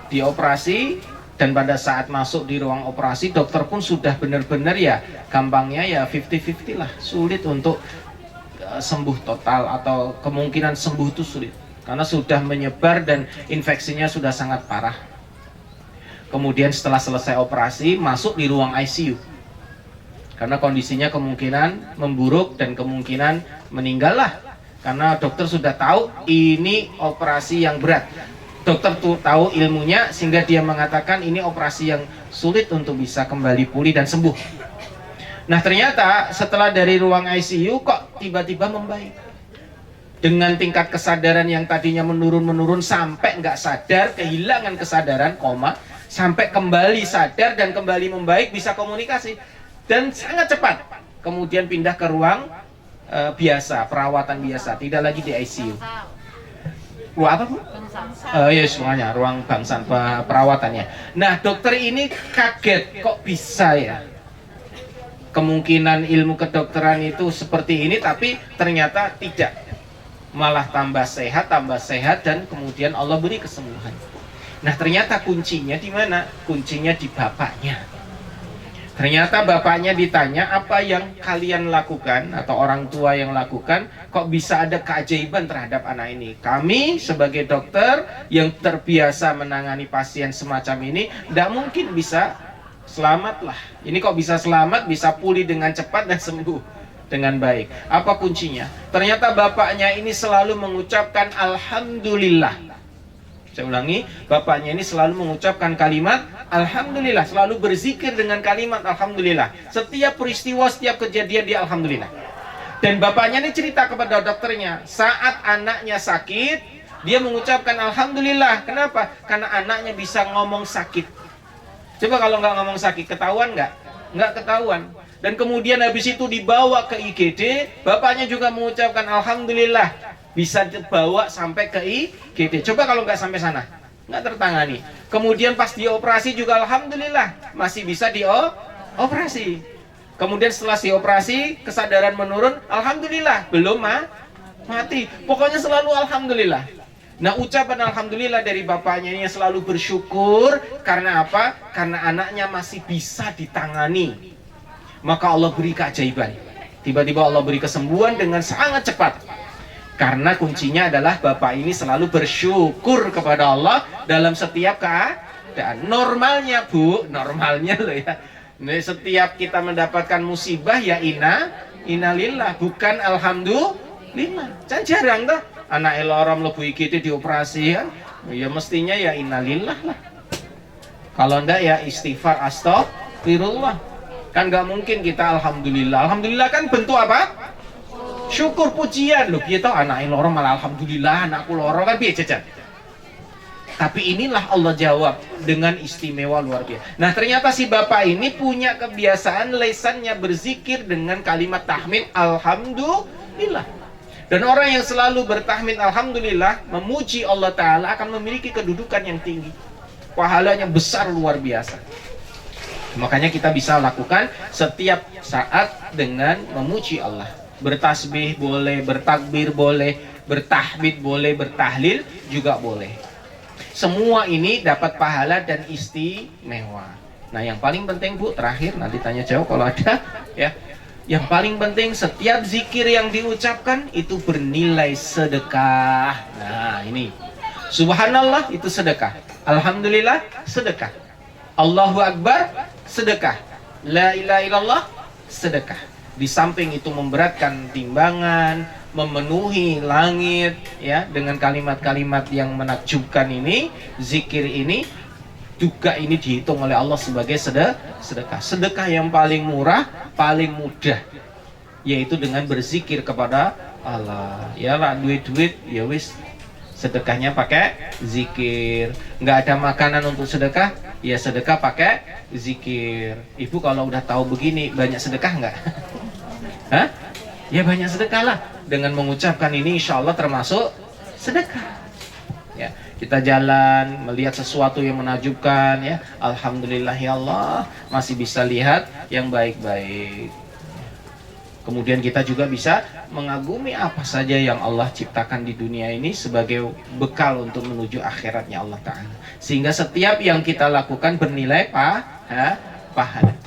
Dioperasi, dan pada saat masuk di ruang operasi dokter pun sudah benar-benar ya gampangnya ya 50-50 lah, sulit untuk sembuh total atau kemungkinan sembuh itu sulit. Karena sudah menyebar dan infeksinya sudah sangat parah. Kemudian setelah selesai operasi, masuk di ruang ICU. Karena kondisinya kemungkinan memburuk dan kemungkinan meninggal lah. Karena dokter sudah tahu ini operasi yang berat. Dokter tuh tahu ilmunya sehingga dia mengatakan ini operasi yang sulit untuk bisa kembali pulih dan sembuh. Nah ternyata setelah dari ruang ICU kok tiba-tiba membaik. Dengan tingkat kesadaran yang tadinya menurun-menurun sampai nggak sadar, kehilangan kesadaran, koma, sampai kembali sadar dan kembali membaik, bisa komunikasi dan sangat cepat. Kemudian pindah ke ruang biasa, perawatan biasa, tidak lagi di ICU. Ruang apa Bu? Ya semuanya, ruang bangsan perawatannya. Nah dokter ini kaget, kok bisa ya? Kemungkinan ilmu kedokteran itu seperti ini, tapi ternyata tidak. Malah tambah sehat dan kemudian Allah beri kesembuhan. Nah ternyata kuncinya di mana? Kuncinya di bapaknya. Ternyata bapaknya ditanya, apa yang kalian lakukan atau orang tua yang lakukan, kok bisa ada keajaiban terhadap anak ini? Kami sebagai dokter yang terbiasa menangani pasien semacam ini, tidak mungkin bisa selamat lah. Ini kok bisa selamat, bisa pulih dengan cepat dan sembuh dengan baik. Apa kuncinya? Ternyata bapaknya ini selalu mengucapkan alhamdulillah. Saya ulangi, bapaknya ini selalu mengucapkan kalimat alhamdulillah, selalu berzikir dengan kalimat alhamdulillah. Setiap peristiwa, setiap kejadian dia alhamdulillah. Dan bapaknya ini cerita kepada dokternya, saat anaknya sakit, dia mengucapkan alhamdulillah. Kenapa? Karena anaknya bisa ngomong sakit. Coba kalau nggak ngomong sakit, ketahuan nggak? Nggak ketahuan. Dan kemudian habis itu dibawa ke IGD, bapaknya juga mengucapkan alhamdulillah, bisa dibawa sampai ke IGD. Coba kalau nggak sampai sana, nggak tertangani. Kemudian pas dioperasi juga alhamdulillah, masih bisa dioperasi. Kemudian setelah dioperasi, kesadaran menurun, alhamdulillah, belum mati. Pokoknya selalu alhamdulillah. Nah, ucapan alhamdulillah dari bapaknya ini selalu bersyukur. Karena apa? Karena anaknya masih bisa ditangani. Maka Allah beri keajaiban. Tiba-tiba Allah beri kesembuhan dengan sangat cepat. Karena kuncinya adalah bapak ini selalu bersyukur kepada Allah dalam setiap keadaan. Normalnya Bu, normalnya loh ya. Nah, setiap kita mendapatkan musibah ya innalillah, bukan alhamdulillah. Kan jarang tuh anak eloram lebu IGD dioperasi kan. Ya mestinya ya innalillah lah. Kalau enggak ya istighfar astagfirullah. Kan nggak mungkin kita alhamdulillah. Alhamdulillah kan bentuk apa? Syukur, pujian. Loh gitu anak loro malah alhamdulillah, anakku loro kan piye jajan. Tapi inilah Allah jawab dengan istimewa luar biasa. Nah, ternyata si bapak ini punya kebiasaan lesannya berzikir dengan kalimat tahmid alhamdulillah. Dan orang yang selalu bertahmid alhamdulillah, memuji Allah Ta'ala akan memiliki kedudukan yang tinggi. Pahalanya besar luar biasa. Makanya kita bisa lakukan setiap saat dengan memuji Allah. Bertasbih boleh, bertakbir boleh, bertahmid boleh, bertahlil juga boleh. Semua ini dapat pahala dan istimewa. Nah, yang paling penting Bu, terakhir nanti tanya jawab kalau ada ya. Yang paling penting setiap zikir yang diucapkan itu bernilai sedekah. Nah, ini. Subhanallah itu sedekah. Alhamdulillah sedekah. Allahu Akbar sedekah. La ilaha illallah sedekah. Di samping itu memberatkan timbangan, memenuhi langit ya dengan kalimat-kalimat yang menakjubkan ini, zikir ini juga ini dihitung oleh Allah sebagai sedekah. Sedekah yang paling murah, paling mudah, yaitu dengan berzikir kepada Allah. Ya lah duit-duit ya wis, sedekahnya pakai zikir. Nggak ada makanan untuk sedekah, ya sedekah pakai zikir. Ibu kalau udah tahu begini, banyak sedekah nggak? Hah? Ya banyak sedekah lah. Dengan mengucapkan ini insya Allah termasuk sedekah. Ya, kita jalan melihat sesuatu yang menakjubkan ya, alhamdulillah ya Allah masih bisa lihat yang baik-baik. Kemudian kita juga bisa mengagumi apa saja yang Allah ciptakan di dunia ini sebagai bekal untuk menuju akhiratnya Allah Ta'ala. Sehingga setiap yang kita lakukan bernilai pahala.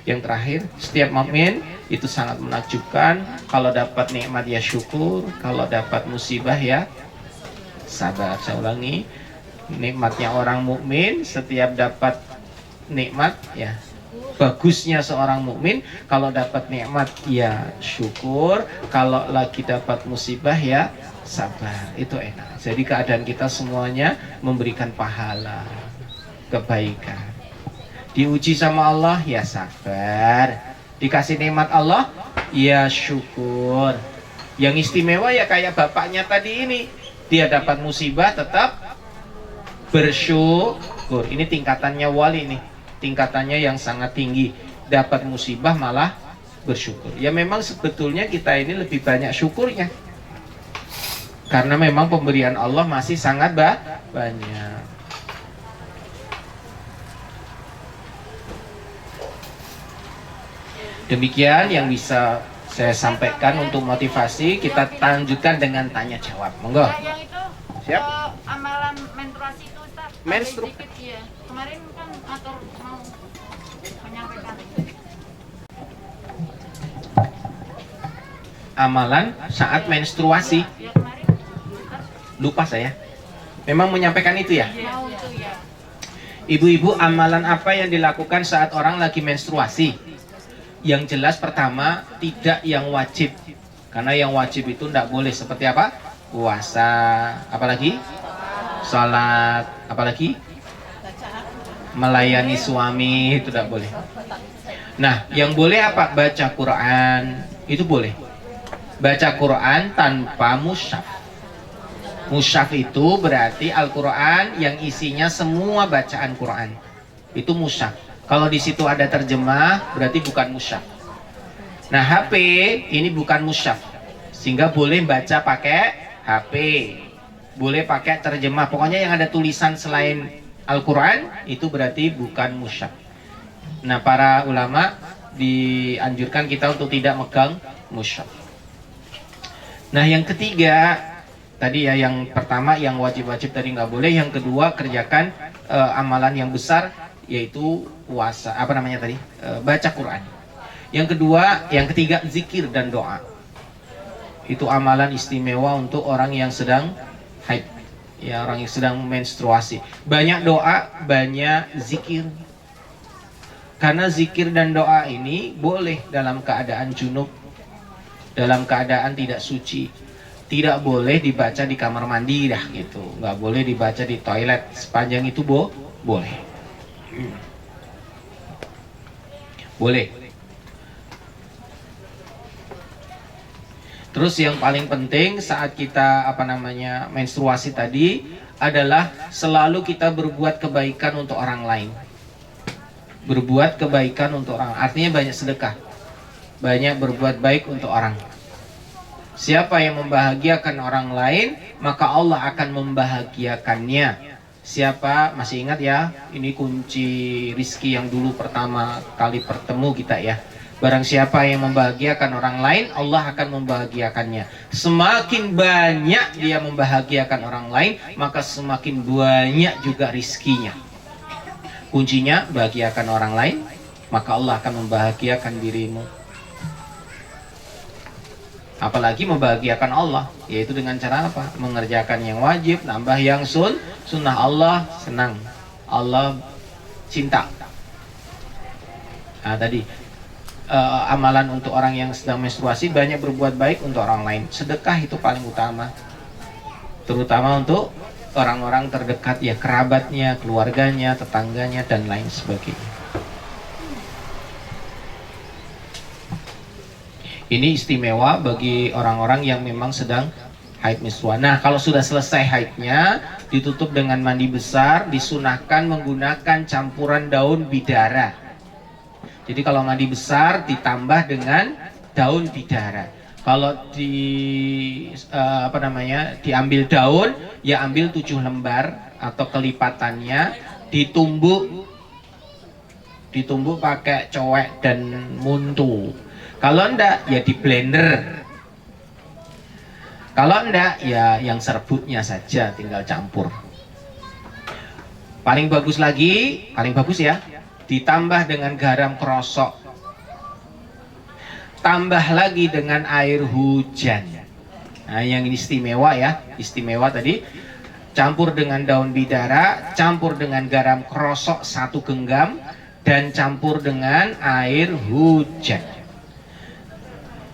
Yang terakhir, setiap mukmin itu sangat menakjubkan. Kalau dapat nikmat ya syukur, kalau dapat musibah ya sabar. Saya ulangi, nikmatnya orang mukmin setiap dapat nikmat ya, bagusnya seorang mukmin kalau dapat nikmat ya syukur, kalau lagi dapat musibah ya sabar. Itu enak. Jadi keadaan kita semuanya memberikan pahala, kebaikan. Diuji sama Allah ya sabar, dikasih nikmat Allah ya syukur. Yang istimewa ya kayak bapaknya tadi ini, dia dapat musibah tetap bersyukur. Ini tingkatannya wali nih, tingkatannya yang sangat tinggi. Dapat musibah malah bersyukur. Ya memang sebetulnya kita ini lebih banyak syukurnya, karena memang pemberian Allah masih sangat banyak. Demikian yang bisa saya sampaikan untuk motivasi. Kita lanjutkan dengan tanya jawab. Monggo. Ya, yang itu Siap. Amalan menstruasi itu Ustaz. Menstru. Sedikit, ya. Kemarin kan atur mau menyampaikan. Amalan saat menstruasi. Ya kemarin Ustaz, Lupa saya. Memang menyampaikan itu ya? mau itu ya. Ibu-ibu, amalan apa yang dilakukan saat orang lagi menstruasi? Yang jelas pertama, tidak yang wajib. Karena yang wajib itu tidak boleh. Seperti apa? Puasa, apalagi Salat, apalagi melayani suami itu tidak boleh. Nah, yang boleh apa? Baca Quran, itu boleh. Baca Quran tanpa mushaf. Mushaf itu berarti Al-Quran yang isinya semua bacaan Quran. Itu mushaf. Kalau di situ ada terjemah, berarti bukan mushaf. Nah, HP ini bukan mushaf, sehingga boleh baca pakai HP. Boleh pakai terjemah. Pokoknya yang ada tulisan selain Al-Quran, itu berarti bukan mushaf. Nah, para ulama dianjurkan kita untuk tidak megang mushaf. Nah, yang ketiga tadi ya, yang pertama yang wajib-wajib tadi nggak boleh. Yang kedua, kerjakan amalan yang besar, yaitu puasa, apa namanya tadi, baca Quran. Yang kedua, yang ketiga, zikir dan doa. Itu amalan istimewa untuk orang yang sedang haid, ya, orang yang sedang menstruasi. Banyak doa, banyak zikir. Karena zikir dan doa ini boleh dalam keadaan junub, dalam keadaan tidak suci. Tidak boleh dibaca di kamar mandi dah gitu. Nggak boleh dibaca di toilet. Sepanjang itu boleh. Boleh. Terus yang paling penting saat kita menstruasi tadi adalah selalu kita berbuat kebaikan untuk orang lain. Berbuat kebaikan untuk orang, artinya banyak sedekah, banyak berbuat baik untuk orang. Siapa yang membahagiakan orang lain, maka Allah akan membahagiakannya. Siapa, masih ingat ya, ini kunci rizki yang dulu pertama kali bertemu kita ya. Barang siapa yang membahagiakan orang lain, Allah akan membahagiakannya. Semakin banyak dia membahagiakan orang lain, maka semakin banyak juga rizkinya. Kuncinya, bahagiakan orang lain, maka Allah akan membahagiakan dirimu. Apalagi membahagiakan Allah, yaitu dengan cara apa? Mengerjakan yang wajib, nambah yang sunnah. Allah senang, Allah cinta. Nah tadi, amalan untuk orang yang sedang menstruasi, banyak berbuat baik untuk orang lain. Sedekah itu paling utama, terutama untuk orang-orang terdekat ya, kerabatnya, keluarganya, tetangganya, dan lain sebagainya. Ini istimewa bagi orang-orang yang memang sedang haid menstruasi. Nah, kalau sudah selesai haidnya, ditutup dengan mandi besar, disunahkan menggunakan campuran daun bidara. Jadi kalau mandi besar ditambah dengan daun bidara. Kalau diambil daun, ya ambil 7 lembar atau kelipatannya, ditumbuk pakai cowek dan muntu. Kalau enggak, ya di blender. Kalau enggak, ya yang serbuknya saja tinggal campur. Paling bagus ya, ditambah dengan garam krosok. Tambah lagi dengan air hujan. Nah, yang ini istimewa ya, istimewa tadi. Campur dengan daun bidara, campur dengan garam krosok 1 genggam, dan campur dengan air hujan.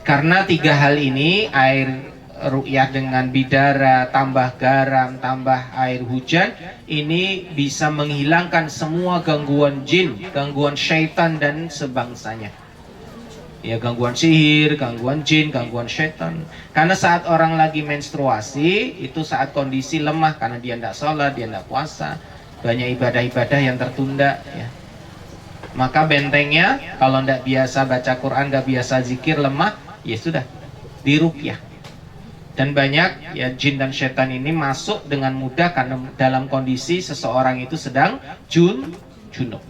Karena 3 hal ini, air ru'yah dengan bidara, tambah garam, tambah air hujan, ini bisa menghilangkan semua gangguan jin, gangguan syaitan dan sebangsanya. Ya, gangguan sihir, gangguan jin, gangguan syaitan. Karena saat orang lagi menstruasi, itu saat kondisi lemah, karena dia tidak sholat, dia tidak puasa, banyak ibadah-ibadah yang tertunda ya. Maka bentengnya, kalau tidak biasa baca Quran, tidak biasa zikir, lemah, ya sudah, diruqyah. Dan banyak ya jin dan syaitan ini masuk dengan mudah karena dalam kondisi seseorang itu sedang junub.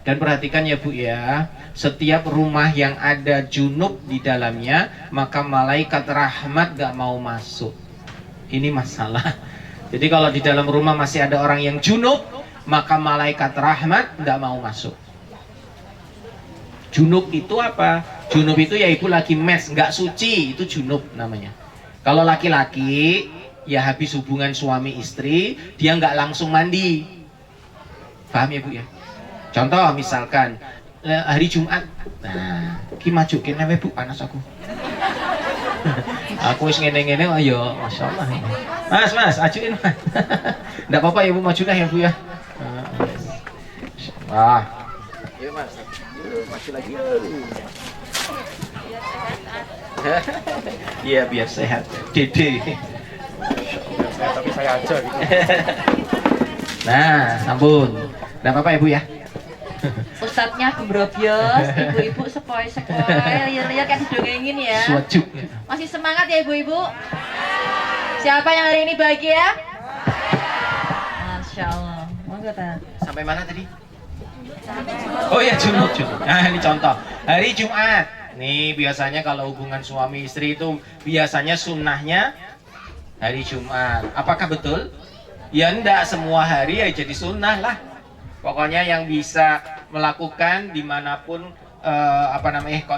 Dan perhatikan ya Bu ya, setiap rumah yang ada junub di dalamnya, maka malaikat rahmat gak mau masuk. Ini masalah. Jadi kalau di dalam rumah masih ada orang yang junub, maka malaikat rahmat gak mau masuk. Junub itu apa? Junub itu yaitu lagi mens, gak suci, itu junub namanya. Kalau laki-laki ya habis hubungan suami istri, dia nggak langsung mandi. Paham ya Bu ya? Contoh misalkan hari Jumat, nah ki majukin Bu panas aku. Aku wis ngene-ngene oh ya, masyaallah. Mas, ajuin Mas. Enggak apa-apa Ibu maju dah ya Bu ya. Wah. Yuk Mas. Maju lagi. Iya biar sehat. Dede. Tapi saya aja gitu. Nah, sampun. Enggak apa-apa Ibu ya. Ustadznya gembrobios, ibu-ibu sepoi-sepoi, lihat kan dongengin ya. Suajuk. Masih semangat ya ibu-ibu? Siapa yang hari ini bahagia? Masya Allah. Monggo ta. Sampai mana tadi? Oh ya Jumat. Nah ini contoh hari Jumat. Nih biasanya kalau hubungan suami istri itu biasanya sunnahnya hari Jumat. Apakah betul? Ya enggak semua hari ya jadi sunnah lah. Pokoknya yang bisa melakukan dimanapun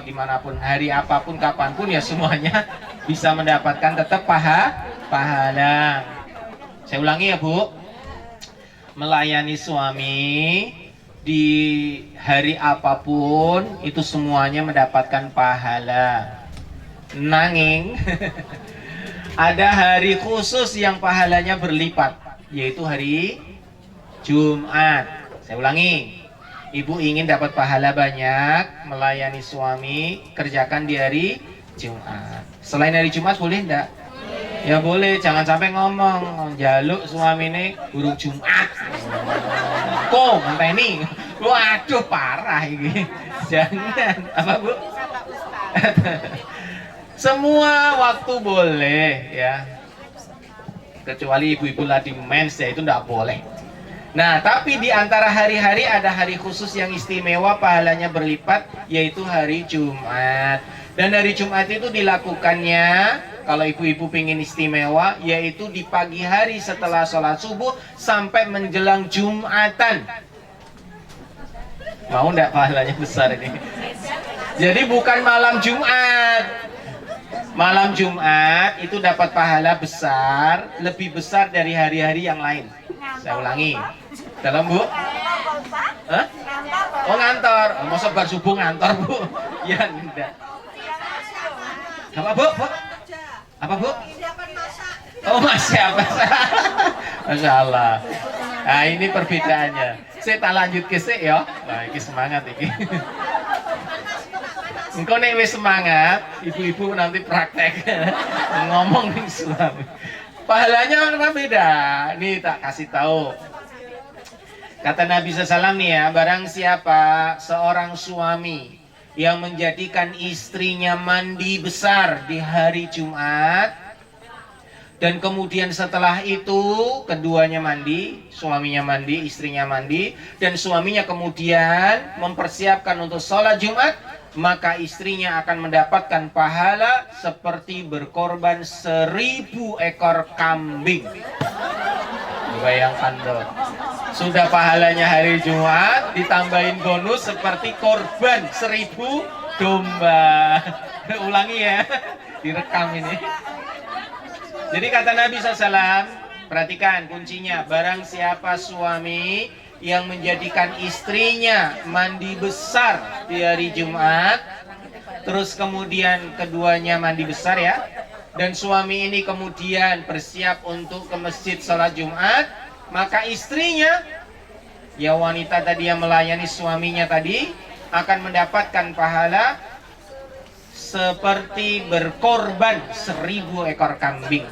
dimanapun hari apapun kapanpun ya semuanya bisa mendapatkan tetap pahala. Saya ulangi ya Bu, melayani suami di hari apapun itu semuanya mendapatkan pahala. Nanging ada hari khusus yang pahalanya berlipat, yaitu hari Jumat. Saya ulangi, ibu ingin dapat pahala banyak melayani suami, kerjakan di hari Jumat. Selain hari Jumat boleh enggak? Ya boleh, jangan sampai ngomong jaluk suami ini burung Jumat. Kok ngenteni? Waduh parah ini. Jangan. Apa Bu? Semua waktu boleh ya. Kecuali ibu-ibu lagi mens ya itu enggak boleh. Nah, tapi di antara hari-hari ada hari khusus yang istimewa pahalanya berlipat, yaitu hari Jumat. Dan hari Jumat itu dilakukannya, kalau ibu-ibu pengen istimewa, yaitu di pagi hari setelah sholat subuh sampai menjelang Jumatan. Mau enggak pahalanya besar ini? Jadi bukan malam Jumat. Malam Jumat itu dapat pahala besar, lebih besar dari hari-hari yang lain. Saya ulangi. Dalam Bu? Hah? Oh ngantor. Masa bar subuh ngantor Bu? Ya enggak. Apa Bu? Apa Bu? Oh masak. Masya Allah. Nah ini perbedaannya. Saya tak lanjut ke sih ya. Nah ini semangat ini. Engkau nek wis semangat, ibu-ibu nanti praktek ngomong nih suami. Pahalanya kan beda. Nih tak kasih tahu. Kata Nabi SAW nih ya, barang siapa seorang suami yang menjadikan istrinya mandi besar di hari Jumat, dan kemudian setelah itu keduanya mandi, suaminya mandi, istrinya mandi, dan suaminya kemudian mempersiapkan untuk sholat Jumat, maka istrinya akan mendapatkan pahala seperti berkorban 1000 ekor kambing. Bayangkan dong, sudah pahalanya hari Jumat ditambahin bonus seperti korban 1000 domba. Ulangi ya, direkam ini. Jadi kata Nabi SAW, perhatikan kuncinya, barang siapa suami yang menjadikan istrinya mandi besar di hari Jumat, terus kemudian keduanya mandi besar ya, dan suami ini kemudian bersiap untuk ke masjid sholat Jumat, maka istrinya, ya wanita tadi yang melayani suaminya tadi, akan mendapatkan pahala seperti berkorban 1000 ekor kambing.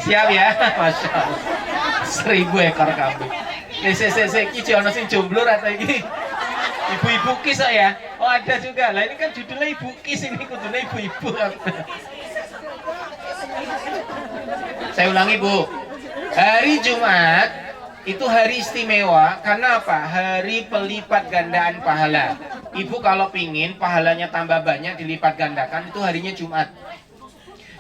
Siap ya? Masya Allah. 1000 ekor kambing. Iki jono sing jomblo atau ini ibu-ibu kis ya? Oh ada juga. Lah ini kan judulnya ibu kis, ini kudune ibu-ibu. Saya ulangi Bu. Hari Jumat itu hari istimewa karena apa? Hari pelipat gandaan pahala. Ibu kalau pingin pahalanya tambah banyak dilipat gandakan itu harinya Jumat.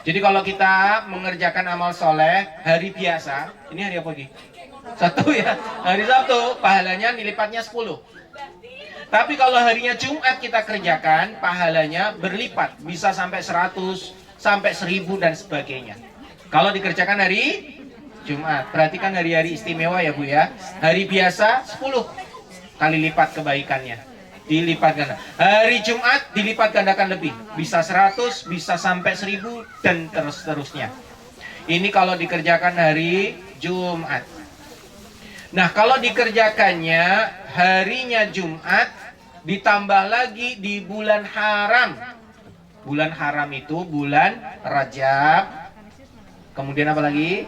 Jadi kalau kita mengerjakan amal soleh hari biasa, ini hari apa lagi? Satu ya, hari Sabtu pahalanya dilipatnya 10. Tapi kalau harinya Jumat kita kerjakan, pahalanya berlipat, bisa sampai 100, sampai 1000 dan sebagainya. Kalau dikerjakan hari Jumat, perhatikan hari-hari istimewa ya Bu ya. Hari biasa 10 kali lipat kebaikannya. dilipat ganda. Hari Jumat dilipat gandakan lebih. Bisa 100, bisa sampai 1000 dan terus-terusnya. Ini kalau dikerjakan hari Jumat. Nah, kalau dikerjakannya harinya Jumat ditambah lagi di bulan haram. Bulan haram itu bulan Rajab. Kemudian apa lagi?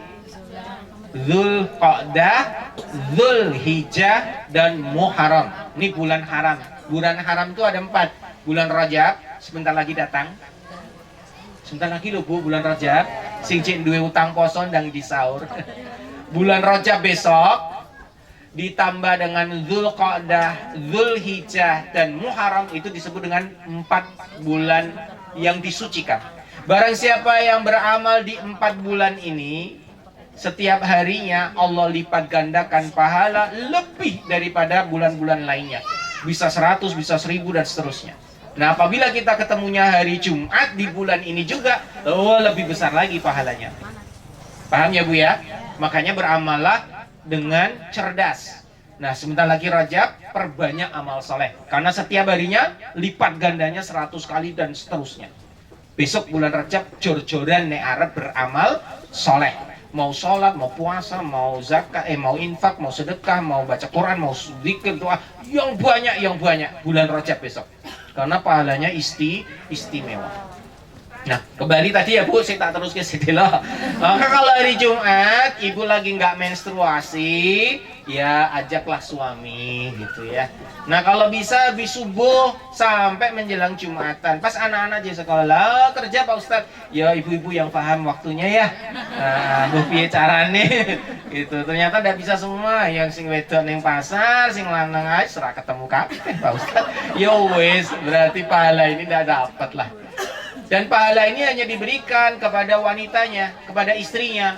Zulqa'dah, Zulhijjah, dan Muharram. Ini bulan haram. Bulan haram itu ada 4. Bulan Rajab sebentar lagi datang. Sebentar lagi loh Bu, bulan Rajab. Sing cek duwe utang poso ndang disaur. Bulan Rajab besok ditambah dengan Zulqa'dah, Zulhijjah, dan Muharram itu disebut dengan 4 bulan yang disucikan. Barang siapa yang beramal di 4 bulan ini, setiap harinya Allah lipat gandakan pahala lebih daripada bulan-bulan lainnya. Bisa 100, bisa 1000 dan seterusnya. Nah, apabila kita ketemunya hari Jumat di bulan ini juga, lebih besar lagi pahalanya. Paham ya Bu ya? Makanya beramallah dengan cerdas. Nah, sebentar lagi Rajab, perbanyak amal soleh. Karena setiap harinya lipat gandanya 100 kali dan seterusnya. Besok bulan Rajab jor-joran nek arep beramal soleh. Mau sholat, mau puasa, mau zakat, mau infak, mau sedekah, mau baca Quran, mau zikir, doa, yang banyak bulan Rajab besok. Karena pahalanya istimewa. Nah, kembali tadi ya Bu, saya tak terus ke situ loh. Maka kalau hari Jumat ibu lagi nggak menstruasi, ya ajaklah suami gitu ya. Nah, kalau bisa habis subuh sampai menjelang Jumatan. Pas anak-anak di sekolah kerja Pak Ustadz, ya ibu-ibu yang paham waktunya ya. Nah, Bu piye carane gitu. Ternyata udah bisa semua. Yang sing wedok ning pasar, sing lanang ae ora ketemu kabeh Pak Ustadz. Ya wis, berarti pahala ini enggak dapat lah. Dan pahala ini hanya diberikan kepada wanitanya, kepada istrinya.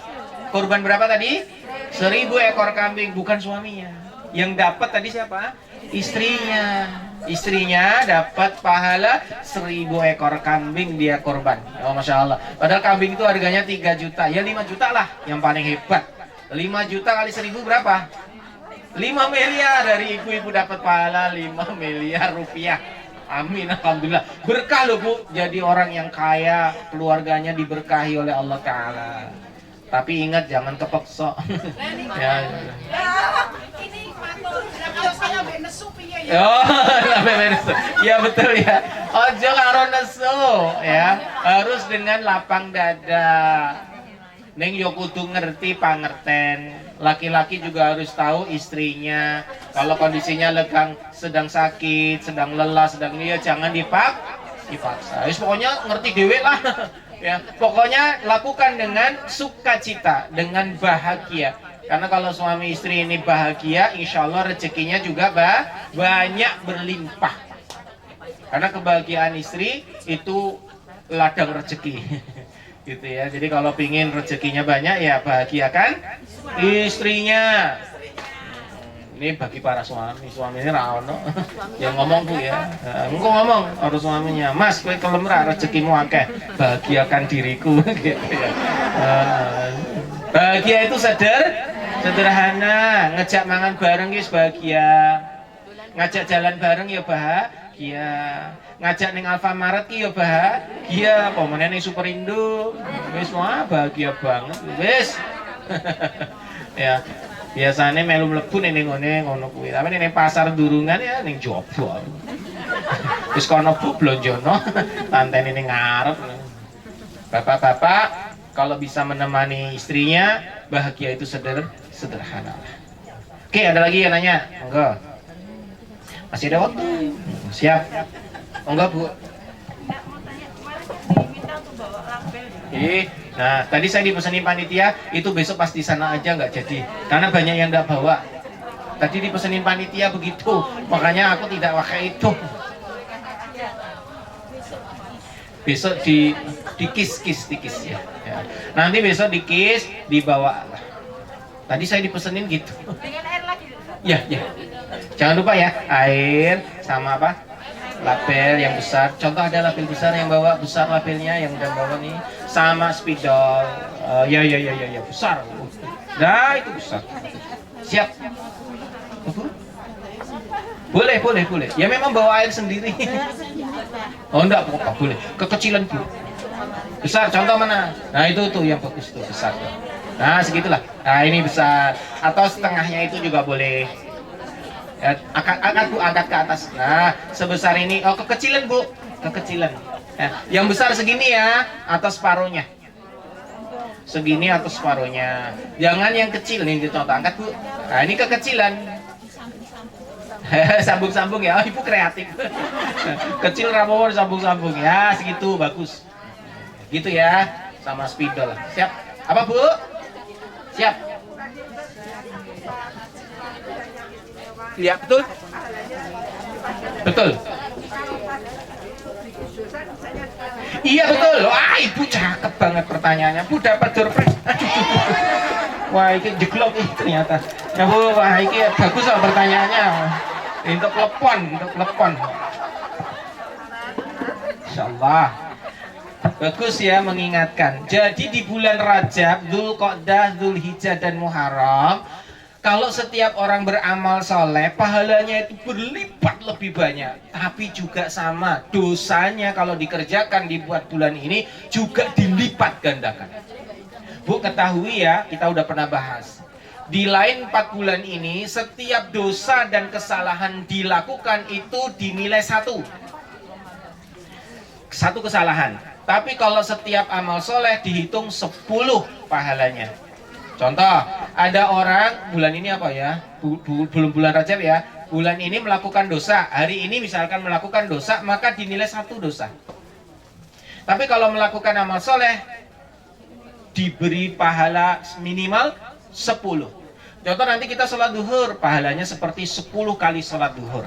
Korban berapa tadi? 1000 ekor kambing, bukan suaminya. Yang dapat tadi siapa? Istrinya. Istrinya dapat pahala 1000 ekor kambing dia korban. Oh, Masya Allah. Padahal kambing itu harganya 3 juta. Ya 5 juta lah yang paling hebat. 5 juta kali 1000 berapa? 5 miliar. Dari ibu-ibu dapat pahala 5 miliar rupiah. Amin, alhamdulillah. Berkah loh Bu, jadi orang yang kaya, keluarganya diberkahi oleh Allah Ta'ala. Tapi ingat jangan kepeksa. Ya. Ini mantul, kalau saya benesu piye ya? Oh, nesu. Ya betul ya. Ojo karo nesu ya. Harus dengan lapang dada. Neng yo kudu ngerti pangerten. Laki-laki juga harus tahu istrinya. Kalau kondisinya sedang sakit, sedang lelah, sedang ini ya jangan dipaksa. Pokoknya ngerti dewe lah. Ya, pokoknya lakukan dengan sukacita, dengan bahagia. Karena kalau suami istri ini bahagia, insya Allah rezekinya juga banyak berlimpah. Karena kebahagiaan istri itu ladang rezeki. Gitu ya. Jadi kalau pingin rezekinya banyak ya bahagiakan istrinya. Ini bagi para suami ini rawono. Yang ngomong Bu ya. Engko ngomong harus suaminya, "Mas, kowe kelem ra rezekimu akeh, bahagiakan diriku." Gitu ya. Bahagia itu sederhana, ngejak mangan bareng wis bahagia. Ngajak jalan bareng ya bahagia. Ngajak ning Alfamaret ki ya bahagia, pomene ning Superindo. Wis wah bahagia banget. Wis. Ya. Biasanya melu mlebu ning ngene ngono kuwi. Tapi ning pasar durungan ya ning jowo. Wis kono Bu blonjono, tanteni ning ngarep. Bapak-bapak kalau bisa menemani istrinya, bahagia itu sederhana. Oke, ada lagi yang nanya? Enggak. Masih ada waktu. Siap. Enggak Bu. Enggak mau tanya, kemarin diminta untuk bawa label. Nah tadi saya dipesanin panitia, itu besok pas di sana aja nggak jadi. Karena banyak yang nggak bawa. Tadi dipesanin panitia begitu, makanya aku tidak pakai itu. Besok dikis ya. Nanti besok dikis, dibawa. Tadi saya dipesenin gitu. Dengan air lagi. Ya. Jangan lupa ya, air sama apa? Label yang besar. Contoh ada label besar yang bawa besar labelnya yang udah bawa nih, sama spidol. Ya besar. Nah itu besar. Siap. Bu Boleh, boleh, boleh. Ya memang bawa air sendiri. Oh enggak, apa boleh. Kekecilan Bu. Besar, contoh mana? Nah itu tuh yang bagus tuh, besar. Nah segitulah. Nah ini besar. Atau setengahnya itu juga boleh. Ya, angkat Bu, angkat ke atas. Nah sebesar ini. Oh kekecilan Bu, kekecilan. Nah, yang besar segini ya, atau separuhnya. Segini atau separuhnya. Jangan yang kecil nih dicontoh, angkat Bu. Nah ini kekecilan. Sambung-sambung ya, oh, Ibu kreatif. Kecil Ramowo sambung-sambung ya, segitu bagus. Gitu ya, sama spidol. Siap? Apa Bu? Siap? Lihat betul? Betul. Iya betul. Wah, Ibu cakep banget pertanyaannya. Bu dapat door prize. Wah, ini jeglok nih ternyata. Ya Bu, wah ini bagus loh pertanyaannya. Untuk telepon, untuk telepon. Insyaallah. Bagus ya mengingatkan. Jadi di bulan Rajab, Dzulqa'dah, Dzulhijjah dan Muharram, kalau setiap orang beramal soleh, pahalanya itu berlipat lebih banyak. Tapi juga sama, dosanya kalau dikerjakan dibuat bulan ini juga dilipat gandakan. Bu ketahui ya, kita udah pernah bahas. Di lain 4 bulan ini, setiap dosa dan kesalahan dilakukan itu dinilai satu kesalahan. Tapi kalau setiap amal soleh dihitung 10 pahalanya. Contoh, ada orang bulan ini apa ya? Belum bulan Rajab ya. Bulan ini melakukan dosa. Hari ini misalkan melakukan dosa, maka dinilai 1 dosa. Tapi kalau melakukan amal soleh, diberi pahala minimal 10. Contoh nanti kita sholat duhur, pahalanya seperti 10 kali sholat duhur.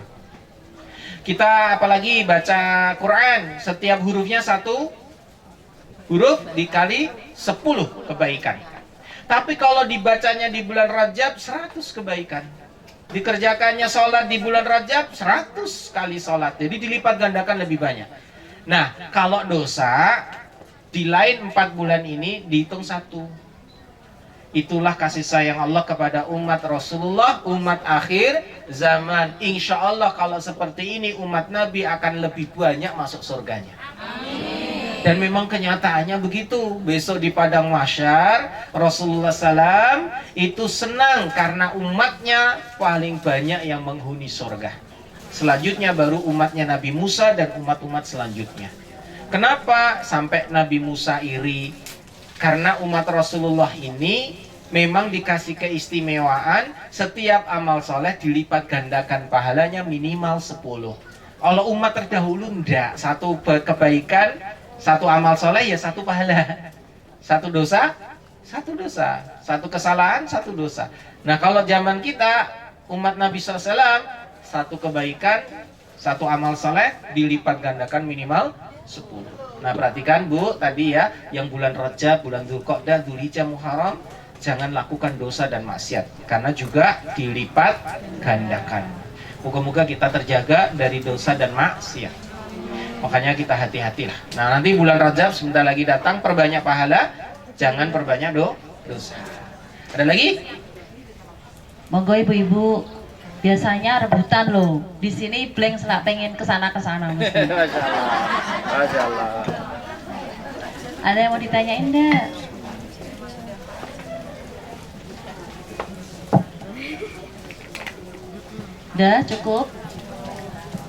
Kita apalagi baca Quran, setiap hurufnya 1 huruf dikali 10 kebaikan. Tapi kalau dibacanya di bulan Rajab 100 kebaikan. Dikerjakannya sholat di bulan Rajab 100 kali sholat. Jadi dilipat gandakan lebih banyak. Nah kalau dosa di lain 4 bulan ini dihitung 1. Itulah kasih sayang Allah kepada umat Rasulullah, umat akhir zaman. Insya Allah kalau seperti ini umat Nabi akan lebih banyak masuk surganya. Dan memang kenyataannya begitu. Besok di padang mahsyar Rasulullah SAW itu senang karena umatnya paling banyak yang menghuni surga. Selanjutnya baru umatnya Nabi Musa dan umat-umat selanjutnya. Kenapa sampai Nabi Musa iri? Karena umat Rasulullah ini memang dikasih keistimewaan, setiap amal soleh dilipat gandakan pahalanya minimal 10. Kalau umat terdahulu enggak, 1 kebaikan, 1 amal soleh ya 1 pahala. 1 dosa, 1 dosa. 1 kesalahan, 1 dosa. Nah kalau zaman kita, umat Nabi SAW, 1 kebaikan, 1 amal soleh dilipat gandakan minimal 10. Nah perhatikan Bu, tadi ya, yang bulan Rajab, bulan Dzulqa'dah, Dzulhijjah, Muharram, jangan lakukan dosa dan maksiat, karena juga dilipat gandakan. Moga-moga kita terjaga dari dosa dan maksiat. Makanya kita hati-hatilah. Nah nanti bulan Rajab sebentar lagi datang, perbanyak pahala, jangan perbanyak dosa. Ada lagi? Monggo ibu-ibu, biasanya rebutan loh. Di sini blank selak pengen kesana. Masya Allah. Masya Allah. Ada yang mau ditanyain enggak? Udah cukup?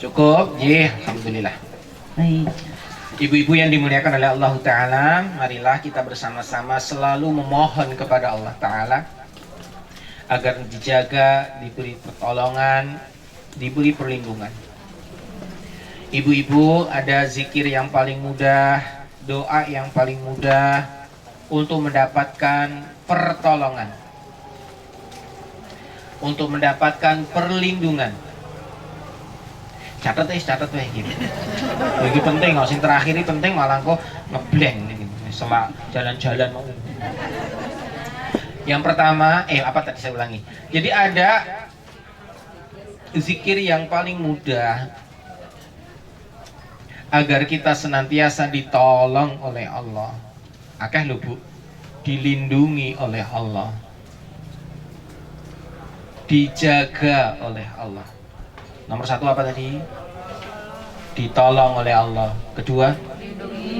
Cukup? Iya, alhamdulillah. Baik. Ibu-ibu yang dimuliakan oleh Allah Ta'ala, marilah kita bersama-sama selalu memohon kepada Allah Ta'ala agar dijaga, diberi pertolongan, diberi perlindungan. Ibu-ibu, ada zikir yang paling mudah, doa yang paling mudah untuk mendapatkan pertolongan, untuk mendapatkan perlindungan. Catat gitu. Ini penting, sing terakhir ini penting, malah kok ngeblank nih, sama jalan-jalan mau. Yang pertama, apa tadi saya ulangi. Jadi ada zikir yang paling mudah agar kita senantiasa ditolong oleh Allah. Akeh lho Bu, dilindungi oleh Allah, dijaga oleh Allah. Nomor satu apa tadi? Ditolong oleh Allah. Kedua,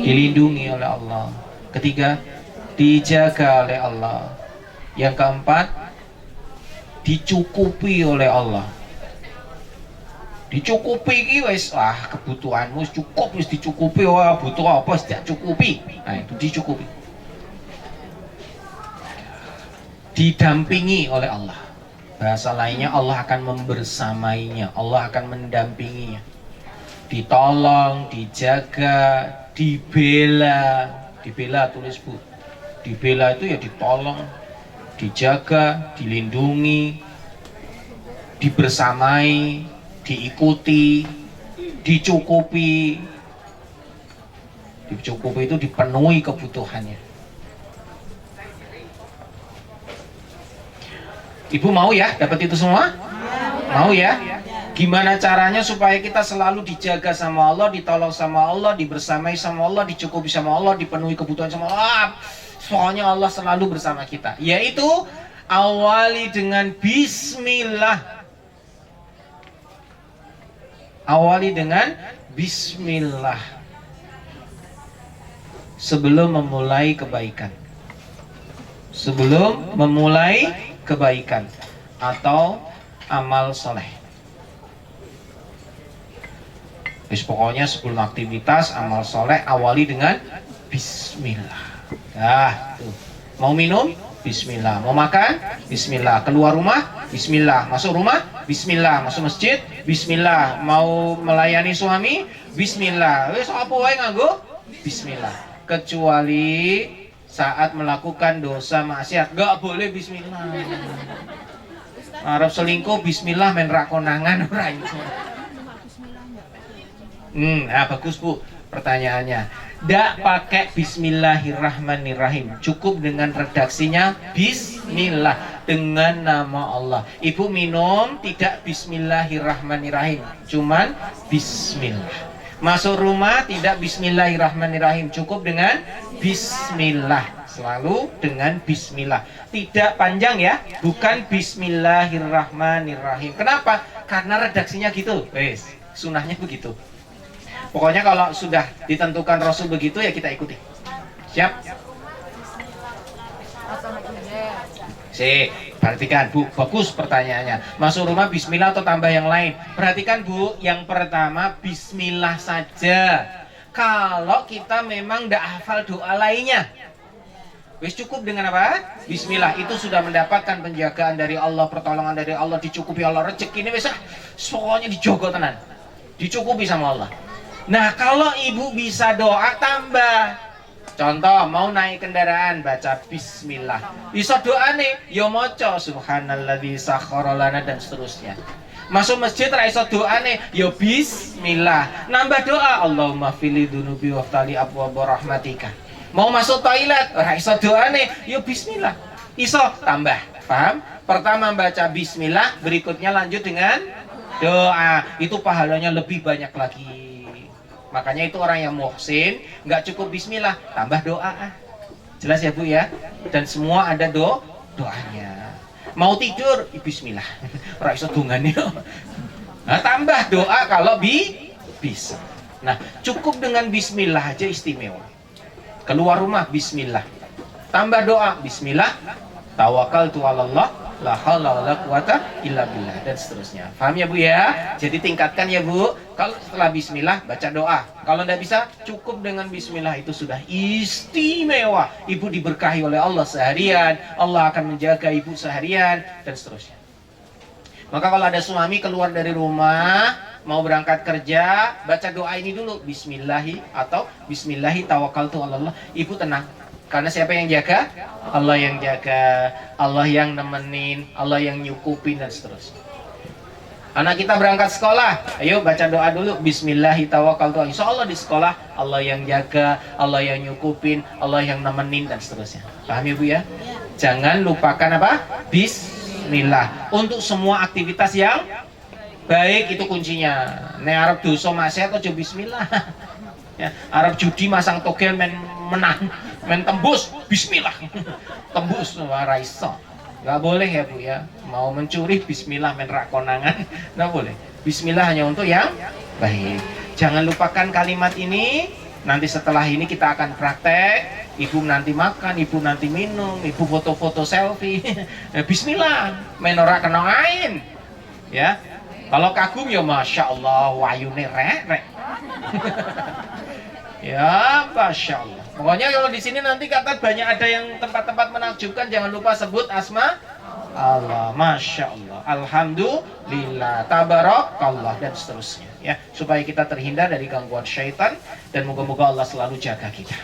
dilindungi oleh Allah. Ketiga, dijaga oleh Allah. Yang keempat, dicukupi oleh Allah. Dicukupi iki wis kebutuhanmu wis cukup, wis dicukupi. Wah, butuh apa wis dicukupi. Nah, itu dicukupi. Didampingi oleh Allah. Bahasa lainnya Allah akan membersamainya, Allah akan mendampinginya. Ditolong, dijaga, dibela. Dibela tulis Bu. Dibela itu ya ditolong, dijaga, dilindungi, dibersamai, diikuti, dicukupi. Dicukupi itu dipenuhi kebutuhannya. Ibu mau ya dapat itu semua? Mau ya? Gimana caranya supaya kita selalu dijaga sama Allah, ditolong sama Allah, dibersamai sama Allah, dicukupi sama Allah, dipenuhi kebutuhan sama Allah. Soalnya Allah selalu bersama kita. Yaitu awali dengan bismillah. Awali dengan bismillah. Sebelum memulai kebaikan. Sebelum memulai kebaikan atau amal soleh. Pokoknya sebelum aktivitas amal soleh awali dengan bismillah. Nah, tuh. Mau minum? Bismillah. Mau makan? Bismillah. Keluar rumah? Bismillah. Masuk rumah? Bismillah. Masuk masjid? Bismillah. Mau melayani suami? Bismillah. Wis apa wae nganggo? Bismillah. Kecuali saat melakukan dosa maksiat, gak boleh bismillah. Arab selingkuh bismillah main rak konangan ora iso. Bagus Bu pertanyaannya. Ndak pakai bismillahirrahmanirrahim. Cukup dengan redaksinya bismillah dengan nama Allah. Ibu minum tidak bismillahirrahmanirrahim, cuman bismillah. Masuk rumah tidak bismillahirrahmanirrahim, cukup dengan bismillah. Selalu dengan bismillah. Tidak panjang ya, bukan bismillahirrahmanirrahim. Kenapa? Karena redaksinya gitu. Wes, sunahnya begitu. Pokoknya kalau sudah ditentukan Rasul begitu ya kita ikuti. Siap? Perhatikan Bu, bagus pertanyaannya. Masuk rumah bismillah atau tambah yang lain? Perhatikan Bu, yang pertama bismillah saja. Kalau kita memang tidak hafal doa lainnya, wis cukup dengan apa? Bismillah. Itu sudah mendapatkan penjagaan dari Allah, pertolongan dari Allah, dicukupi Allah, rezeki ini wis pokoknya dijogo tenan. Dicukupi sama Allah. Nah, kalau ibu bisa doa tambah. Contoh, mau naik kendaraan baca bismillah. Bisa doa nih, ya maca subhanalladzi sakhkhara lana dan seterusnya. Masuk masjid ra iso doa nih, ya bismillah. Nambah doa, Allahumma fili dzunubi waftali abwaaba rahmatika. Mau masuk toilet, ra iso doa nih, ya bismillah. Iso tambah. Paham? Pertama baca bismillah, berikutnya lanjut dengan doa. Itu pahalanya lebih banyak lagi. Makanya itu orang yang muhsin nggak cukup bismillah, tambah doa. Jelas ya Bu ya? Dan semua ada doanya. Mau tidur, bismillah. Ora iso dungane. Nah, tambah doa kalau bisa. Nah, cukup dengan bismillah aja istimewa. Keluar rumah bismillah. Tambah doa bismillah. Tawakkaltu 'alallah la haula wala quwata illa billah dan seterusnya. Paham ya Bu ya? Jadi tingkatkan ya Bu. Kalau setelah bismillah baca doa. Kalau tidak bisa cukup dengan bismillah itu sudah istimewa. Ibu diberkahi oleh Allah seharian, Allah akan menjaga ibu seharian dan seterusnya. Maka kalau ada suami keluar dari rumah mau berangkat kerja, baca doa ini dulu, bismillahi atau bismillahi tawakkaltu 'alallah. Ibu tenang. Karena siapa yang jaga? Allah yang jaga, Allah yang nemenin, Allah yang nyukupin dan seterusnya. Anak kita berangkat sekolah, ayo baca doa dulu, bismillahi tawakkaltu. Insya Allah di sekolah Allah yang jaga, Allah yang nyukupin, Allah yang nemenin dan seterusnya. Paham ya Bu ya? Jangan lupakan apa? Bismillah. Untuk semua aktivitas yang baik itu kuncinya. Nek arep dosa maksiat aja bismillah. Ya, Arab judi masang togel menang, main tembus, bismillah. Tembus, ora iso. Nggak boleh ya Bu ya. Mau mencuri bismillah, main rak konangan, nggak boleh. Bismillah hanya untuk yang baik. Jangan lupakan kalimat ini. Nanti setelah ini kita akan praktek. Ibu nanti makan, ibu nanti minum, ibu foto-foto selfie. Bismillah, menora kenongain. Ya, kalau kagum ya masya Allah, wayune rek. Ya, masya Allah. Pokoknya kalau di sini nanti kata banyak ada yang tempat-tempat menakjubkan, jangan lupa sebut asma Allah, masya Allah, alhamdulillah, tabarakallah, dan seterusnya. Ya, supaya kita terhindar dari gangguan syaitan dan moga-moga Allah selalu jaga kita.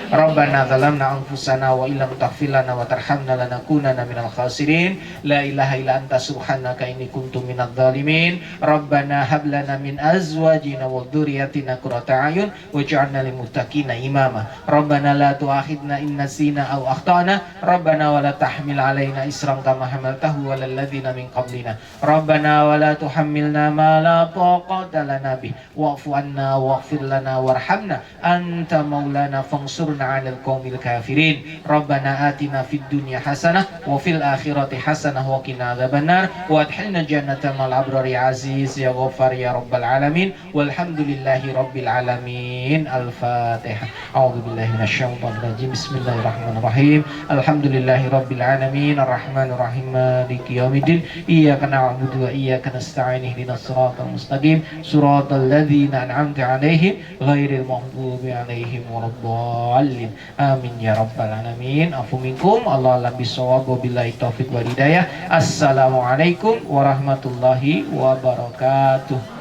Rabbana zalamna anfusana wa illam taghfir lana wa tarhamna lanakunanna minal khasirin. La ilaha illa anta subhanaka inni kuntu minadh dhalimin. Rabbana hab lana min azwajina wa dhurriyyatina qurrata a'yun waj'alna lil muttaqina imama. Rabbana la tu'akhidna in nasina aw akhtana. Rabbana wa la tahmil 'alaina isran kama hamaltahu 'alal ladzina min qablina. Rabbana wa la tuhammilna ma la taqata lana bih wa'fu 'anna waghfir lana warhamna anta maulana fansurna 'alal qaumil kafirin. Rabbana atina fid dunya hasanah wa fil akhirati hasanah wa qina adzabannar wa adkhilna jannata mal abrari aziz ya ghaffar ya rabbal alamin walhamdulillahi rabbil alamin. Al-Fatihah. A'udzu billahi minasyaitonir rajim. Bismillahirrahmanirrahim. Alhamdulillahi rabbil alamin arrahmanir rahim maliki yaumiddin. Iyyaka na'budu wa iyyaka nasta'in ihdinas siratal mustaqim siratal ladzina an'amta 'alaihim ghairil maghdubi 'alaihim waladdallin. Amin ya rabbal alamin. Afu minkum, Allah alam bisawab, wabillahi taufiq wal hidayah. Assalamualaikum warahmatullahi wabarakatuh.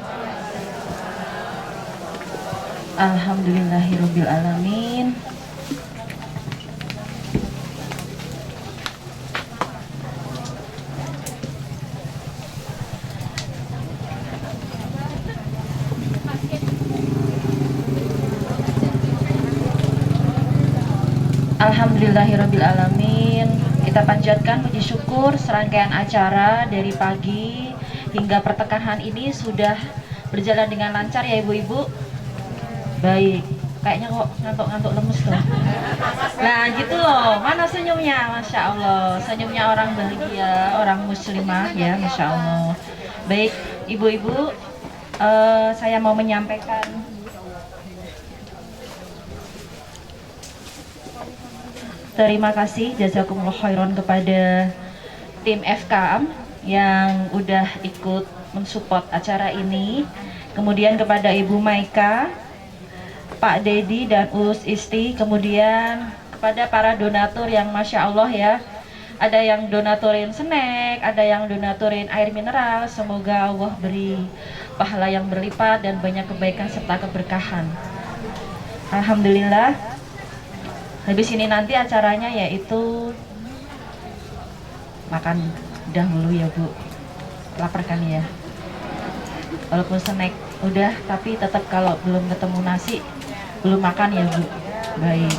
Alhamdulillahirabbil alamin. Alhamdulillahirabbil alamin. Kita panjatkan puji syukur serangkaian acara dari pagi hingga pertengahan ini sudah berjalan dengan lancar ya ibu-ibu. Baik, kayaknya kok ngantuk-ngantuk lemes tuh. Nah gitu loh, mana senyumnya? Masya Allah, senyumnya orang bahagia, orang muslimah ya, Masya Allah. Baik ibu-ibu, saya mau menyampaikan terima kasih jazakumullah khairan kepada tim FKM yang udah ikut mensupport acara ini. Kemudian kepada Ibu Maika, Pak Dedi dan Us Isti. Kemudian kepada para donatur yang Masya Allah ya. Ada yang donatorin snack, ada yang donatorin air mineral. Semoga Allah beri pahala yang berlipat dan banyak kebaikan serta keberkahan. Alhamdulillah. Habis ini nanti acaranya yaitu makan dahulu ya Bu. Lapar kan ya? Walaupun snack udah, tapi tetap kalau belum ketemu nasi belum makan ya Bu. Baik.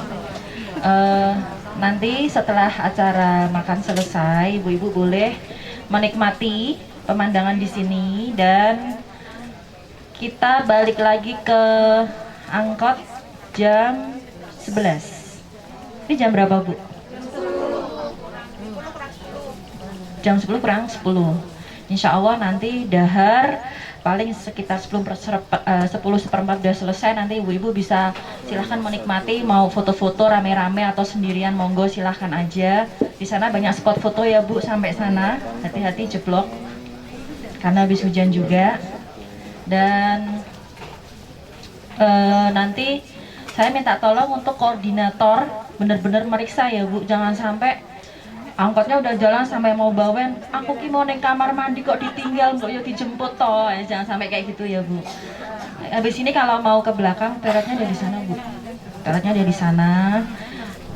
Nanti setelah acara makan selesai, ibu-ibu boleh menikmati pemandangan di sini dan kita balik lagi ke angkot jam 11. Ini jam berapa Bu? Jam 10 kurang 10. Insya Allah nanti dahar paling sekitar 10 seperempat udah selesai. Nanti ibu-ibu bisa silahkan menikmati, mau foto-foto rame-rame atau sendirian monggo silahkan aja. Di sana banyak spot foto ya Bu, sampai sana hati-hati jeblok karena habis hujan juga. Dan nanti saya minta tolong untuk koordinator bener-bener meriksa ya Bu, jangan sampai angkotnya udah jalan sampai mau bawen, aku ki mau neng kamar mandi kok ditinggal, kok yuk dijemput toh, jangan sampai kayak gitu ya Bu. Habis ini kalau mau ke belakang toiletnya ada di sana Bu, toiletnya ada di sana,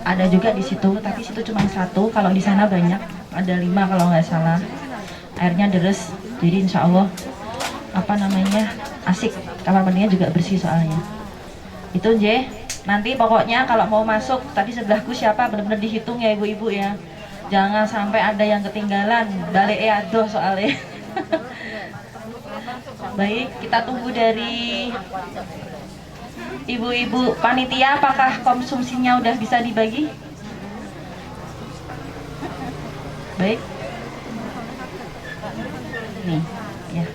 ada juga di situ, tapi situ cuma satu, kalau di sana banyak, ada 5 kalau nggak salah. Airnya deres, jadi insya Allah asik, kamar mandinya juga bersih soalnya. Itu J. Nanti pokoknya kalau mau masuk tadi sebelahku siapa benar-benar dihitung ya ibu-ibu ya. Jangan sampai ada yang ketinggalan, balik adoh soalnya. Baik, kita tunggu dari ibu-ibu panitia apakah konsumsinya udah bisa dibagi? Baik. Nih, ya.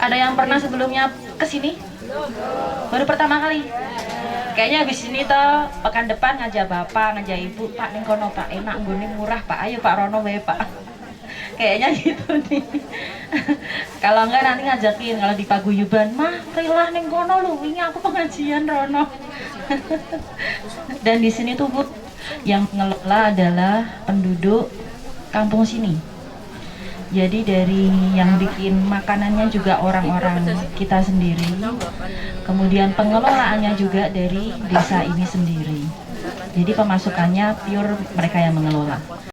Ada yang pernah sebelumnya ke sini? Baru pertama kali? Kayaknya habis ini toh pekan depan ngajak bapak, ngajak ibu, Pak ning kono Pak enak nggone murah Pak, ayo Pak Rono wae Pak. Kayaknya gitu nih. Kalau enggak nanti ngajakin kalau di paguyuban, mah rilah ning kono lho, wingi aku pengajian Rono. Dan di sini tuh Bu, yang ngelola adalah penduduk kampung sini. Jadi dari yang bikin makanannya juga orang-orang kita sendiri. Kemudian pengelolaannya juga dari desa ini sendiri. Jadi pemasukannya pure mereka yang mengelola.